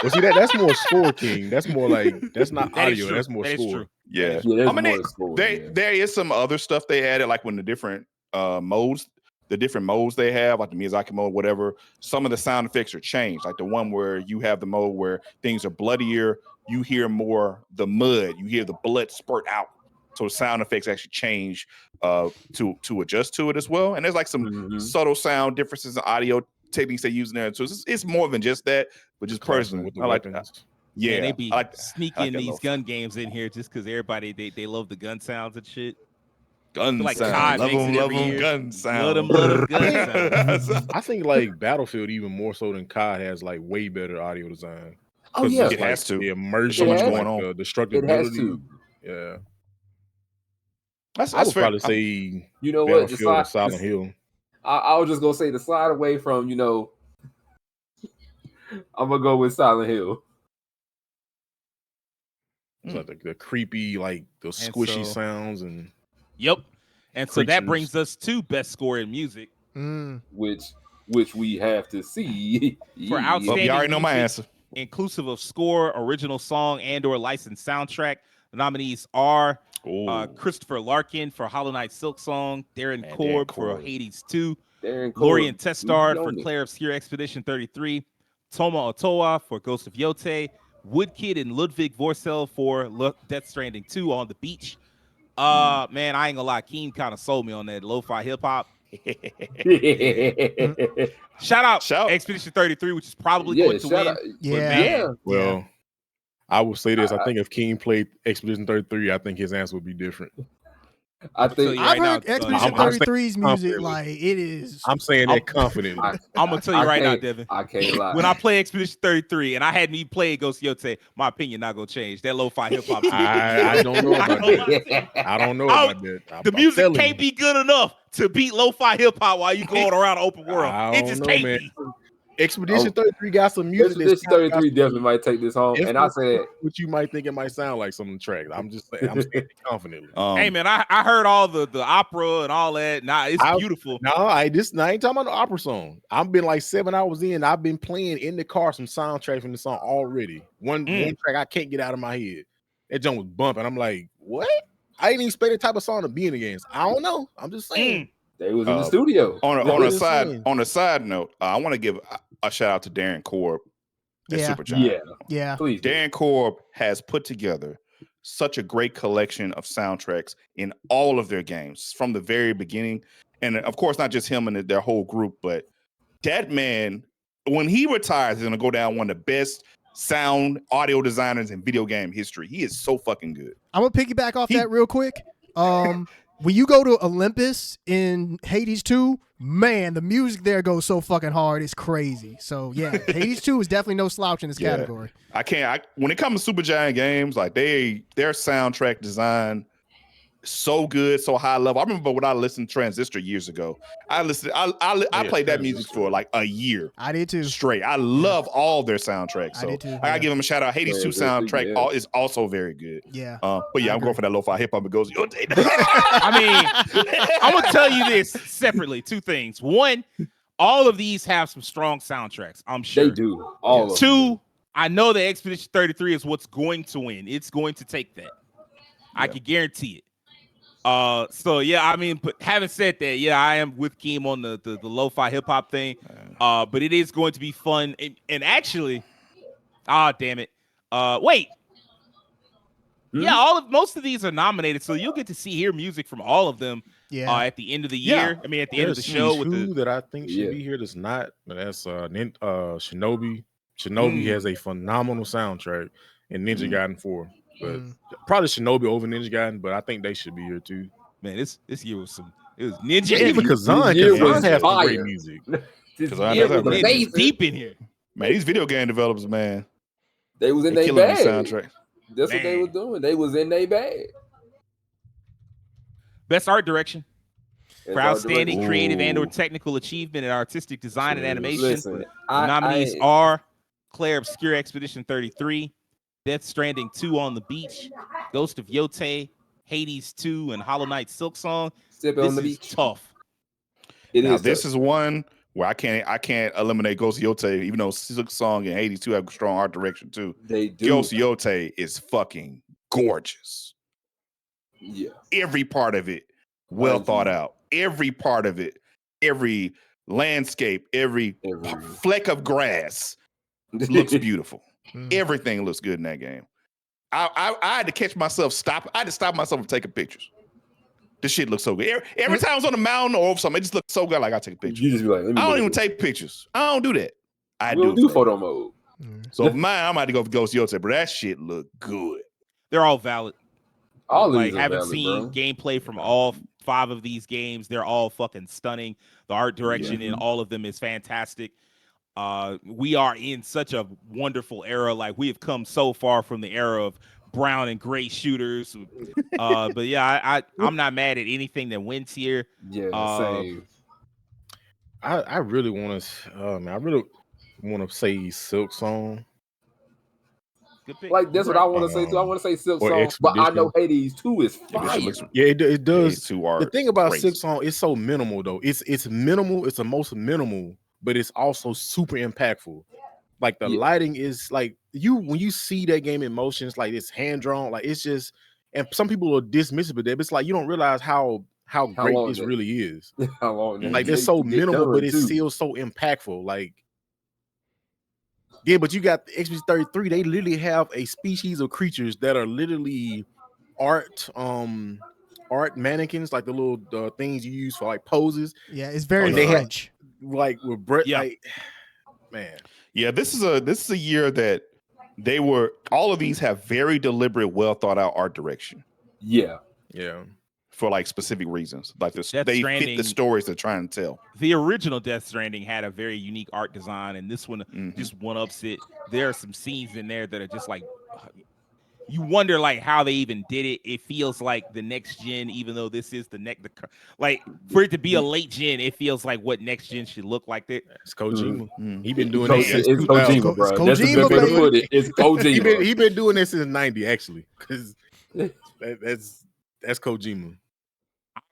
Well, see that's more score, King. That's more like that's not That is audio. true. That's more That is score. true. Yeah. Yeah, there's I mean, more to score. Yeah. there is some other stuff they added, like when the different modes, the different modes they have, like the Miyazaki mode, whatever. Some of the sound effects are changed. Like the one where you have the mode where things are bloodier, you hear more the mud, you hear the blood spurt out. So the sound effects actually change to adjust to it as well. And there's like some subtle sound differences in audio techniques they use in there. So it's more than just that, but just Clashing personally, with the I like weapons. that. Yeah, And they be I like sneaking that these lo-fi. gun games in here just because everybody they love the gun sounds and shit. Gun like sound. COD Love makes them, it love every them. year. Gun Love them sound. gun sound. I think like Battlefield even more so than COD has like way better audio design. Oh 'Cause yeah, it's It like has to. the There's immersion, so much has- going on. the it destructibility. has to. Yeah, That's I would fair. probably say You know what? Battlefield or Silent Hill. I was just gonna say the slide away from I'm gonna go with Silent Hill. It's like the creepy, like the squishy so- sounds and Yep. And so that Creatures. brings us to best score in music. Which we have to see. For Well, outstanding you already know my music, answer. inclusive of score, original song, and/or licensed soundtrack. The nominees are Ooh. Christopher Larkin for Hollow Knight Silk Song, Darren Man, Korb Darren for Korb. Hades 2, Darren Lorian Korb, Testard you for know me. Claire Obscure Expedition 33, Toma Otoa for Ghost of Yote, Woodkid and Ludwig Vorsel for Death Stranding 2 on the beach. Man, I ain't gonna lie, Keen kind of sold me on that lo-fi hip-hop. Shout out Expedition 33, which is probably going to win. out. But Yeah. man, well, I will say this: I think if King played Expedition 33, I think his answer would be different. I tell think you I've right heard now, Expedition I'm 33's music confidently. like it is. I'm saying that confidently. I'm gonna tell you I right now, can't- Devin. I can't lie. When I play Expedition 33 and I hadn't even played Ghost of Yote, my opinion not gonna change. That lo-fi hip hop. I don't know about that. I don't know about that. The I'm music telling can't you. be good enough to beat lo-fi hip hop while you going around the open world. I It don't just know, can't man. be. Expedition 33 got some music. Expedition 33 definitely might take this home. And I said, what you might think it might sound like some of the tracks. I'm just saying, I'm saying it confidently. Hey man, I heard all the opera and all that. Nah, it's beautiful. No, I ain't talking about the opera song. I've been like 7 hours in. I've been playing in the car some soundtrack from the song already. One track I can't get out of my head. That joint was bumping. I'm like, what? I didn't expect that type of song to be in the games. I don't know. I'm just saying. They was in the studio. On a side note, I want to give a shout out to Darren Korb at Supergiant. Yeah. Please. Darren Korb has put together such a great collection of soundtracks in all of their games from the very beginning. And of course, not just him and their whole group, but that man, when he retires, is going to go down one of the best sound audio designers in video game history. He is so fucking good. I'm gonna piggyback off that real quick. When you go to Olympus in Hades 2, man, the music there goes so fucking hard. It's crazy. So yeah, Hades 2 is definitely no slouch in this category. When it comes to Supergiant games, like their soundtrack design so good, so high level. I remember when I listened to Transistor years ago. I played that music for like a year. I did too. Straight. I love all their soundtracks. So I did too. I gotta give them a shout out. Hades 2 soundtrack is also very good. Yeah. But yeah, I'm going for that lo-fi hip hop. It goes. I mean, I'm gonna tell you this separately. Two things. One, all of these have some strong soundtracks. I'm sure they do. All of them. Two, I know that Expedition 33 is what's going to win. It's going to take that. I can guarantee it. So yeah, I mean, but having said that, yeah, I am with Keem on the lo-fi hip hop thing. But it is going to be fun. And actually, damn it. Wait. Yeah, most of these are nominated, so you'll get to hear music from all of them. At the end of the year. I mean, at the end of the show. Two that I think should be here. That's not. That's Shinobi. Shinobi has a phenomenal soundtrack, and Ninja Gaiden 4. But probably Shinobi over Ninja Gaiden, but I think they should be here too. Man, this year was it was Ninja. Even Kazan has some great music. Ninja's deep in here. Man, these video game developers, man, they was in their bag. Soundtrack. That's what they was doing. They was in their bag. Best art direction. For outstanding creative and/or technical achievement in artistic design and animation. Listen, the nominees are Claire Obscure Expedition 33, Death Stranding 2 on the Beach, Ghost of Yote, Hades 2, and Hollow Knight Silk Song. This is tough. This is one where I can't eliminate Ghost of Yote, even though Silk Song and Hades 2 have strong art direction too. They do. Ghost of Yote is fucking gorgeous. Yeah. Every part of it well thought out. Every part of it, every landscape, every fleck of grass looks beautiful. Everything looks good in that game. I had to catch myself I had to stop myself from taking pictures. This shit looks so good. Every time I was on the mountain or over something, it just looked so good. Like I take a picture. You just be like, I don't even take picures. I don't do that. I do photo mode. So mine, I might have to go for Ghost of Yote, but that shit look good. They're all valid. All like haven't seen gameplay from all 5 of these games. They're all fucking stunning. The art direction in all of them is fantastic. We are in such a wonderful era. Like, we have come so far from the era of brown and gray shooters. But yeah, I'm not mad at anything that wins here. Yeah, same. I really want to. I really want to say Silk Song. Good pick. Like, that's what I want to say too. I want to say Silk Song, but I know Hades 2 is fire. Yeah, it does. The thing about Silk Song, it's so minimal though. It's minimal. It's the most minimal, but it's also super impactful. Like the lighting is like when you see that game in motion, it's like it's hand drawn. Like it's just, and some people are dismissive of that, but it's like you don't realize how great this really is. How long? Like it's so minimal, but it's still so impactful. Like. Yeah, but you got the Expedition 33. They literally have a species of creatures that are literally art mannequins, like the little things you use for like poses. Yeah, it's very French. Like with Brett, like man. Yeah, this is a year that all of these have very deliberate, well thought out art direction. Yeah. For like specific reasons, like they fit the stories they're trying to tell. The original Death Stranding had a very unique art design, and this one just one-ups it. There are some scenes in there that are just like, you wonder like how they even did it. It feels like the next gen, even though this is like for it to be a late gen, it feels like what next gen should look like. It's Kojima. He been doing this since it's Kojima, bro. That's the best way to put it. It's Kojima. He been doing this since '90 actually, because that's Kojima.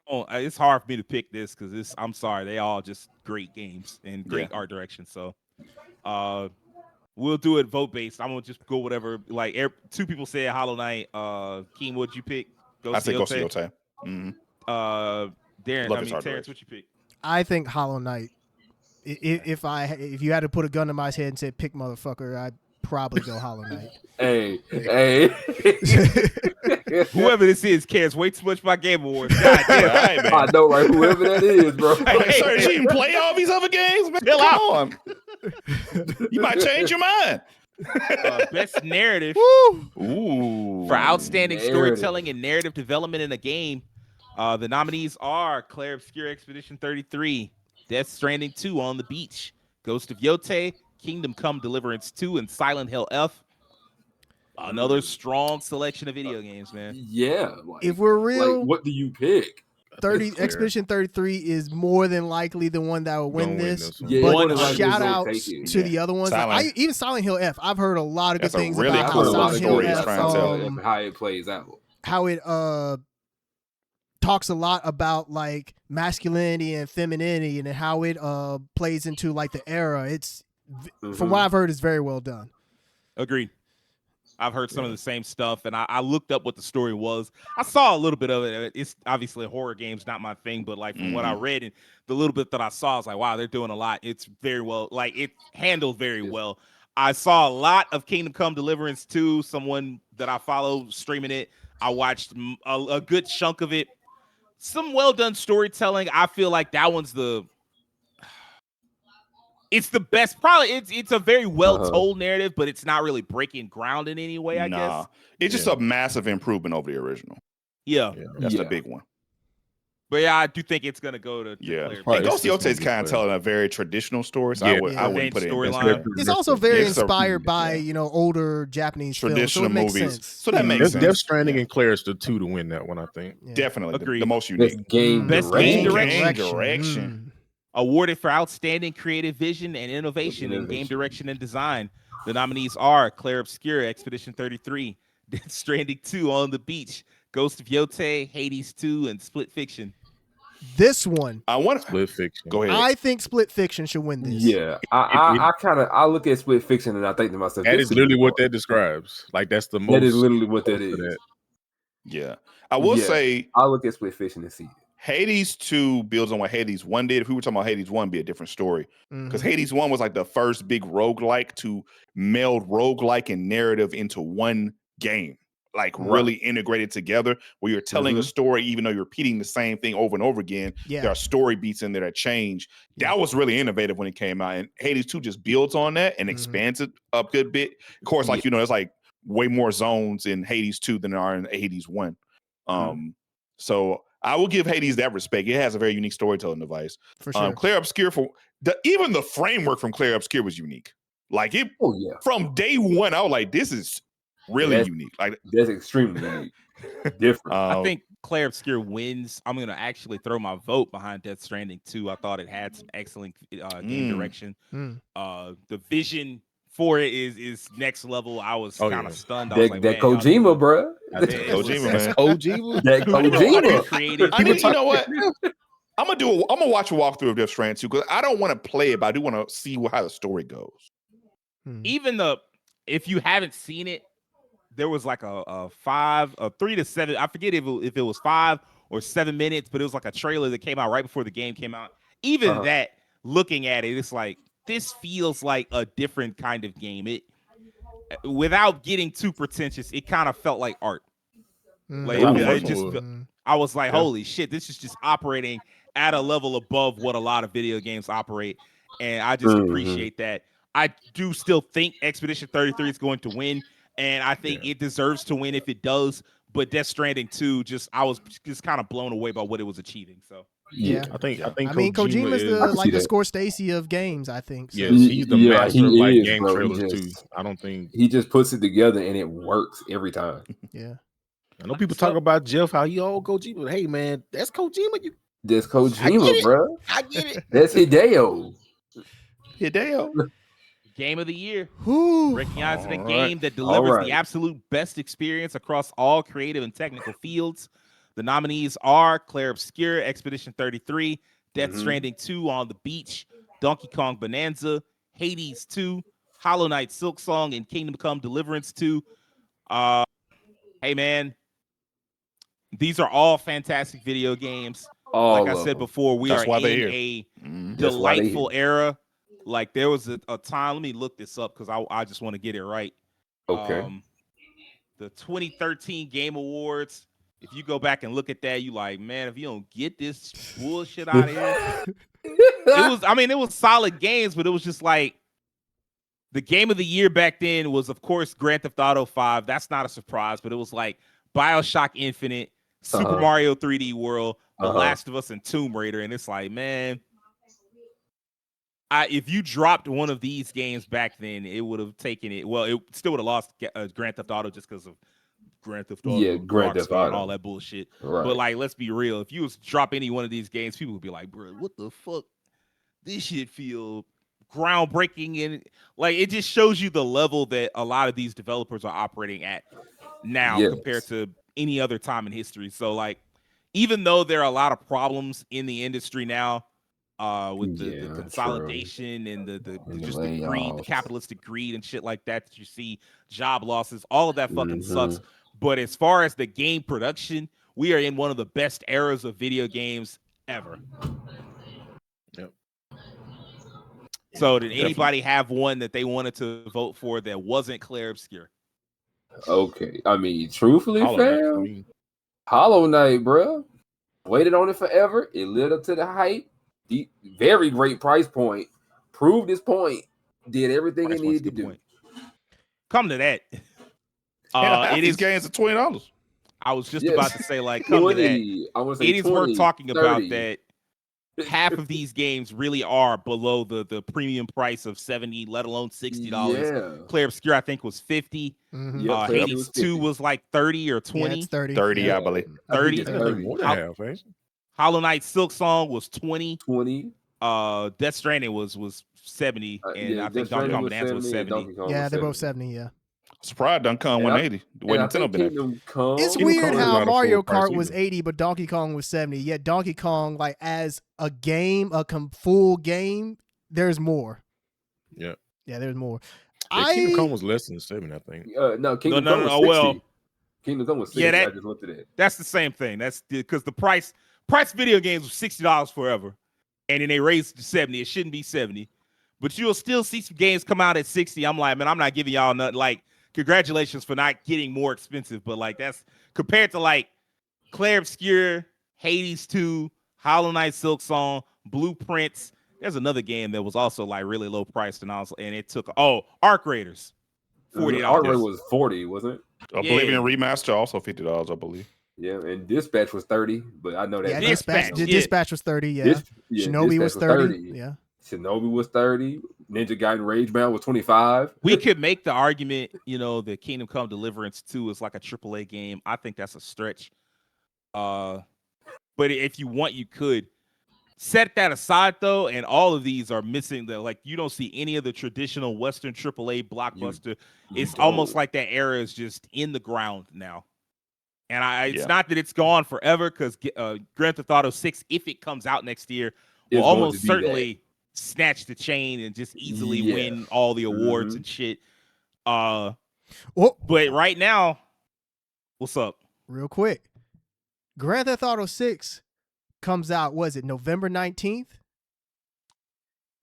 It's hard for me to pick this because I'm sorry, they all just great games and great art direction. So we'll do it vote based. I'm gonna just go whatever. Like 2 people said Hollow Knight. Keem, what'd you pick? I said Ghost Yote. Darren, Terrence, what you pick? I think Hollow Knight. If you had to put a gun to my head and said pick motherfucker, I'd probably go Hollow Knight. Hey. Whoever this is cares way too much about Game Awards. God damn. Man. I know, right? Whoever that is, bro. Sir, you even play all these other games, man? Come on. You might change your mind. Best narrative. Ooh. For outstanding storytelling and narrative development in a game, the nominees are Claire Obscure Expedition 33, Death Stranding 2 On the Beach, Ghost of Yote, Kingdom Come Deliverance 2, and Silent Hill F. Another strong selection of video games, man. Yeah. Like, if we're real, like, what do you pick? Expedition 33 is more than likely the one that will win this. But shout out to the other ones. Even Silent Hill F. I've heard a lot of good things really about cool how Silent Hill F, how it plays out. How it talks a lot about like masculinity and femininity and how it plays into like the era. It's from what I've heard, it's very well done. Agreed. I've heard some of the same stuff, and I looked up what the story was. I saw a little bit of it. It's obviously horror games, not my thing, but like from what I read and the little bit that I saw, I was like, wow, they're doing a lot. It's very well, like it handled very well. I saw a lot of Kingdom Come Deliverance 2, someone that I follow streaming it. I watched a good chunk of it. Some well done storytelling. I feel like that one's it's the best. Probably it's a very well told narrative, but it's not really breaking ground in any way. I guess it's just a massive improvement over the original. Yeah, that's the big one. But yeah, I do think it's gonna go to And Ghost Yote is kind of telling a very traditional story. So I wouldn't put it in. It's also very inspired by older Japanese traditional films, movies. So that makes sense. Death Stranding and Claire is the 2 to win that one, I think. Definitely the most unique. Best game direction. Awarded for outstanding creative vision and innovation in game direction and design. The nominees are Claire Obscure, Expedition 33, Death Stranding 2, On the Beach, Ghost of Yote, Hades 2, and Split Fiction. This one, I want Split Fiction. Go ahead. I think Split Fiction should win this. Yeah, I look at Split Fiction and I think to myself, that is literally what that describes. Like that's the most. That is literally what that is. Yeah, I will say I look at Split Fiction and see it. Hades 2 builds on what Hades 1 did. If we were talking about Hades 1, it'd be a different story. Because Hades 1 was like the first big roguelike to meld roguelike and narrative into one game. Like really integrated together where you're telling a story, even though you're repeating the same thing over and over again. There are story beats in there that change. That was really innovative when it came out. And Hades 2 just builds on that and expands it a good bit. Of course, like, there's like way more zones in Hades 2 than there are in Hades 1. So I will give Hades that respect. It has a very unique storytelling device. For sure. Clair Obscur even the framework from Clair Obscur was unique. Like it from day one, I was like, this is really unique. Like that's extremely unique. Different. I think Clair Obscur wins. I'm gonna actually throw my vote behind Death Stranding 2. I thought it had some excellent game direction. The vision for it is next level. I was kind of stunned. I was like, that Kojima, bro. Kojima, man. Kojima. That Kojima. Creative. I mean, you know what? I'm gonna watch a walkthrough of Death Stranding 2 because I don't want to play it, but I do want to see how the story goes. Even if you haven't seen it, there was like a 3 to 7. I forget if it was 5 or 7 minutes, but it was like a trailer that came out right before the game came out. Even that, looking at it, it's like this feels like a different kind of game. It, without getting too pretentious, it kind of felt like art. Like I was like, holy shit, this is just operating at a level above what a lot of video games operate, and I just appreciate that. I do still think Expedition 33 is going to win, and I think it deserves to win if it does. But Death Stranding 2, I was just kind of blown away by what it was achieving. So I think Kojima is the Scorsese of games. I think. So. Yes, he's the master of like game trailers too. I don't think he just puts it together and it works every time. Yeah. I know people talk about Jeff, how he all Kojima, but hey man, that's Kojima. That's Kojima, bro. I get it. That's Hideo. Game of the year. Recognizing a game that delivers the absolute best experience across all creative and technical fields. The nominees are Clair Obscur, Expedition 33, Death Stranding 2 on the Beach, Donkey Kong Bonanza, Hades 2, Hollow Knight Silksong, and Kingdom Come Deliverance 2. Hey man, these are all fantastic video games. Like I said before, we are in a delightful era. Like there was a time, let me look this up because I just want to get it right. Okay. The 2013 Game Awards, if you go back and look at that, you like, man, if you don't get this bullshit out of here. It was solid games, but it was just like the game of the year back then was, of course, Grand Theft Auto 5. That's not a surprise, but it was like BioShock Infinite, Super Mario 3D World, The Last of Us, and Tomb Raider. And it's like, man, if you dropped one of these games back then, it would have taken it. Well, it still would have lost Grand Theft Auto just because of Grand Theft Auto, Grand Theft Auto, and all that bullshit. Right. But like, let's be real. If you was drop any one of these games, people would be like, bro, what the fuck? This shit feel groundbreaking, and like it just shows you the level that a lot of these developers are operating at now compared to any other time in history. So like, even though there are a lot of problems in the industry now, with the consolidation and the greed, the capitalistic greed and shit like that you see, job losses, all of that fucking sucks. But as far as the game production, we are in one of the best eras of video games ever. Yep. So did anybody have one that they wanted to vote for that wasn't Clair Obscur? Okay. I mean, truthfully, Hollow Knight, bro. Waited on it forever. It lived up to the hype. Very great price point. Proved his point. Did everything it needed to do. Come to that. It is games at $20. I was just about to say, like, come 20, to that. It is worth talking 30. About that. Half of these games really are below the premium price of $70, let alone $60. Yeah. Clair Obscur, I think, was $50. Hades 2 was like 30 or 20. Yeah, it's 30. 30, I believe. 30. More than half, eh? Hollow Knight Silksong was 20. 20. Death Stranding was 70, and I think Donkey Kong Bonanza was 70. Yeah, they're both 70. Yeah. Surprised Donkey Kong 180. The way Nintendo been. It's weird how Mario Kart was 80, but Donkey Kong was 70. Yet Donkey Kong, like as a game, full game, there's more. Yeah. Yeah, there's more. Kingdom Come was less than 70, I think. No, Kingdom Come was 60. Well, Kingdom Come was 60. I just looked at it. That's the same thing. That's because the price video games was $60 forever, and then they raised it to 70. It shouldn't be 70, but you'll still see some games come out at 60. I'm like, man, I'm not giving y'all nothing. Like, congratulations for not getting more expensive, but like that's compared to like Clair Obscur, Hades 2, Hollow Knight Silksong, Blueprints. There's another game that was also like really low priced, and it took Arc Raiders, $40. Arc Raiders was 40, wasn't it? Oblivion Remaster also $50, I believe. Yeah, and Dispatch was 30, but I know that. Yeah, Dispatch, Dispatch was 30. Yeah, Shinobi Dispatch was 30. Yeah, Shinobi was 30. Ninja Gaiden Ragebound was 25. We could make the argument, that Kingdom Come Deliverance 2 is like a AAA game. I think that's a stretch. But if you want, you could. Set that aside, though, and all of these are missing you don't see any of the traditional Western AAA blockbuster. It's almost like that era is just in the ground now. And it's not that it's gone forever, because Grand Theft Auto 6, if it comes out next year, will almost certainly snatch the chain and just easily win all the awards and shit. But right now, what's up? Real quick, Grand Theft Auto 6 comes out, was it November 19th?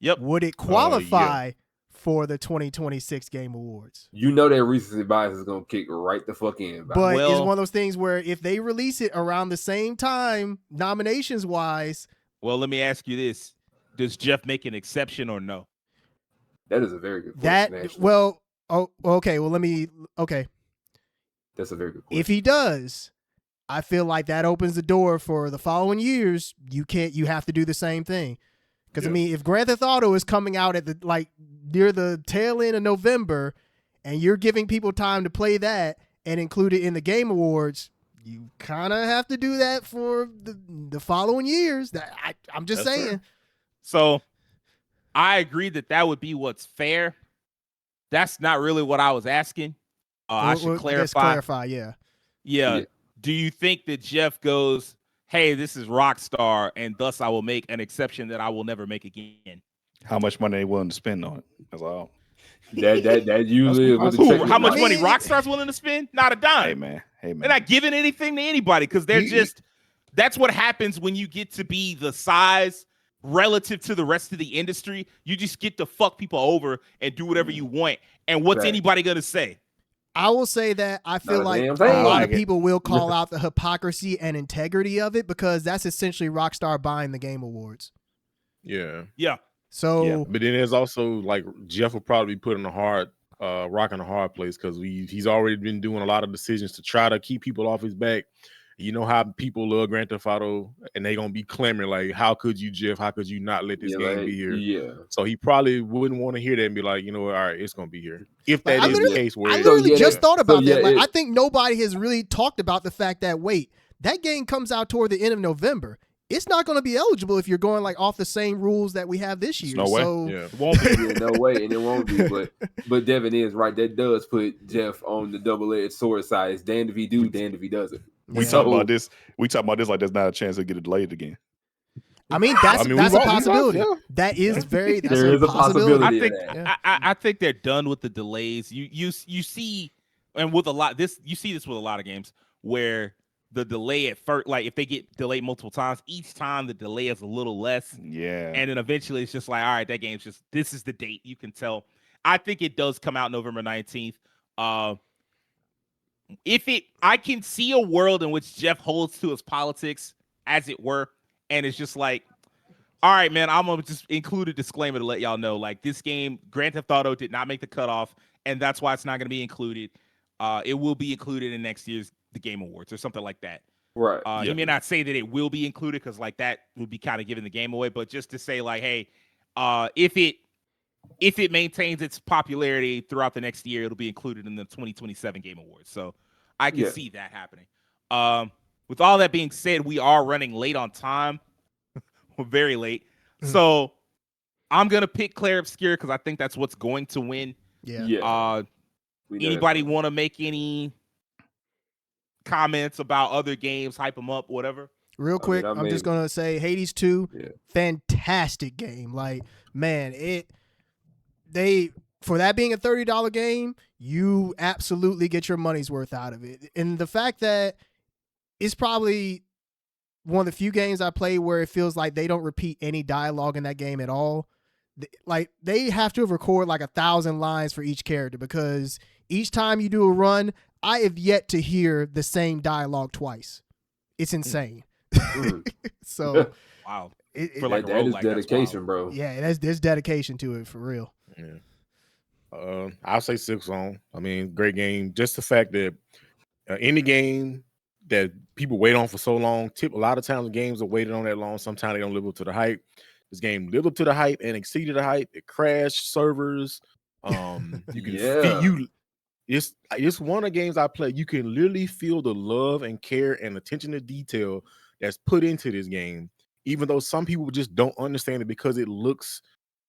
Yep. Would it qualify for the 2026 Game Awards? You know that recency bias is going to kick right the fuck in. But it's one of those things where if they release it around the same time, nominations-wise... Well, let me ask you this. Does Jeff make an exception or no? That is a very good question, actually. Okay. That's a very good question. If he does... I feel like that opens the door for the following years. You have to do the same thing. Because I mean, if Grand Theft Auto is coming out at near the tail end of November, and you're giving people time to play that and include it in the Game Awards, you kind of have to do that for the following years. I'm just saying. Fair. So I agree that would be what's fair. That's not really what I was asking. I should clarify. Let's clarify, Yeah. Do you think that Jeff goes, hey, this is Rockstar, and thus I will make an exception that I will never make again? How much money they willing to spend on it? That's all. That usually is what the check. How much money Rockstar's willing to spend? Not a dime. Hey man. They're not giving anything to anybody, because that's what happens when you get to be the size relative to the rest of the industry. You just get to fuck people over and do whatever you want. And what's anybody going to say? I will say that I feel like a lot of people will call out the hypocrisy and integrity of it, because that's essentially Rockstar buying the Game Awards. Yeah. So, but then there's also Jeff will probably be put in a hard, rock in a hard place, because he's already been doing a lot of decisions to try to keep people off his back. You know how people love Grand Theft Auto, and they gonna be clamoring like, "How could you, Jeff? How could you not let this game be here?" Yeah. So he probably wouldn't want to hear that and be like, all right, it's gonna be here. If that is the case, where I literally just thought about that. I think nobody has really talked about the fact that that game comes out toward the end of November. It's not going to be eligible if you're going off the same rules that we have this year. No way. So it won't be. No way, and it won't be. But Devin is right. That does put Jeff on the double-edged sword side. It's damned if he do, damned if he doesn't. We talk about this like there's not a chance to get it delayed again. I mean, that's a possibility. That is very. There is a possibility. I think they're done with the delays. You see, and with you see this with a lot of games where the delay at first, if they get delayed multiple times, each time the delay is a little less. Yeah. And then eventually it's just all right, that game's this is the date. You can tell. I think it does come out November 19th. I can see a world in which Jeff holds to his politics, as it were, and it's just all right, man, I'm gonna just include a disclaimer to let y'all know, this game, Grand Theft Auto, did not make the cutoff, and that's why it's not gonna be included. It will be included in next year's the Game Awards or something like that. Right. He may not say that it will be included, because that would be kind of giving the game away, but just to say hey, if it maintains its popularity throughout the next year, it'll be included in the 2027 Game Awards. So I can see that happening. With all that being said, we are running late on time. We're very late. So I'm going to pick Claire Obscure, because I think that's what's going to win. Yeah. Anybody want to make any comments about other games, hype them up, whatever? Real quick, I'm just going to say Hades 2, fantastic game. For that being a $30 game, you absolutely get your money's worth out of it. And the fact that it's probably one of the few games I play where it feels like they don't repeat any dialogue in that game at all. They have to record 1,000 lines for each character, because each time you do a run, I have yet to hear the same dialogue twice. It's insane. So wow. That is dedication, bro. Yeah, there's dedication to it, for real. I'll say 6 on. I mean, great game. Just the fact that any game that people wait on for so long. A lot of times games are waited on that long. Sometimes they don't live up to the hype. This game lived up to the hype and exceeded the hype. It crashed servers. You can feel you. It's one of the games I play. You can literally feel the love and care and attention to detail that's put into this game. Even though some people just don't understand it because it looks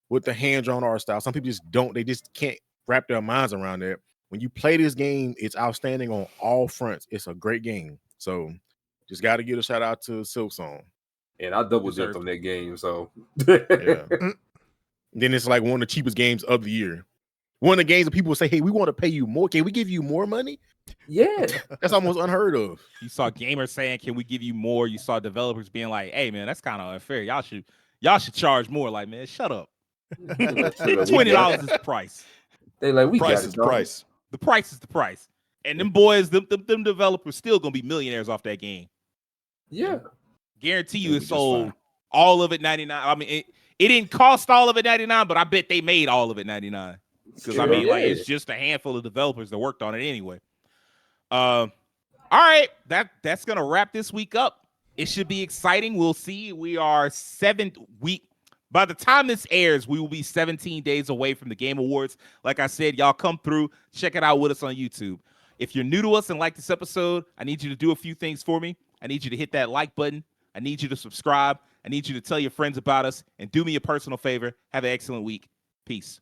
with the hand-drawn art style. Some people just don't. They just can't wrap their minds around that. When you play this game, it's outstanding on all fronts. It's a great game. So just got to give a shout out to Silksong. And I double dipped on that game. So yeah. Then it's like one of the cheapest games of the year. One of the games that people say, hey, we want to pay you more. Can we give you more money? Yeah. That's almost unheard of. You saw gamers saying, can we give you more? You saw developers being like, hey, man, that's kind of unfair. Y'all should charge more. Like, man, shut up. $20 is the price. They like, we price got is it, the price. The price is the price. And them boys, them developers still going to be millionaires off that game. Yeah. Guarantee you it sold all of it 99. I mean, it didn't cost all of it 99, but I bet they made all of it 99. Because I mean, like, it's just a handful of developers that worked on it anyway. All right, that's gonna wrap this week up. It should be exciting. We'll see. We are 7th week. By the time this airs, we will be 17 days away from the Game Awards. Like I said, y'all come through, check it out with us on YouTube. If you're new to us and like this episode, I need you to do a few things for me. I need you to hit that like button. I need you to subscribe. I need you to tell your friends about us and do me a personal favor. Have an excellent week. Peace.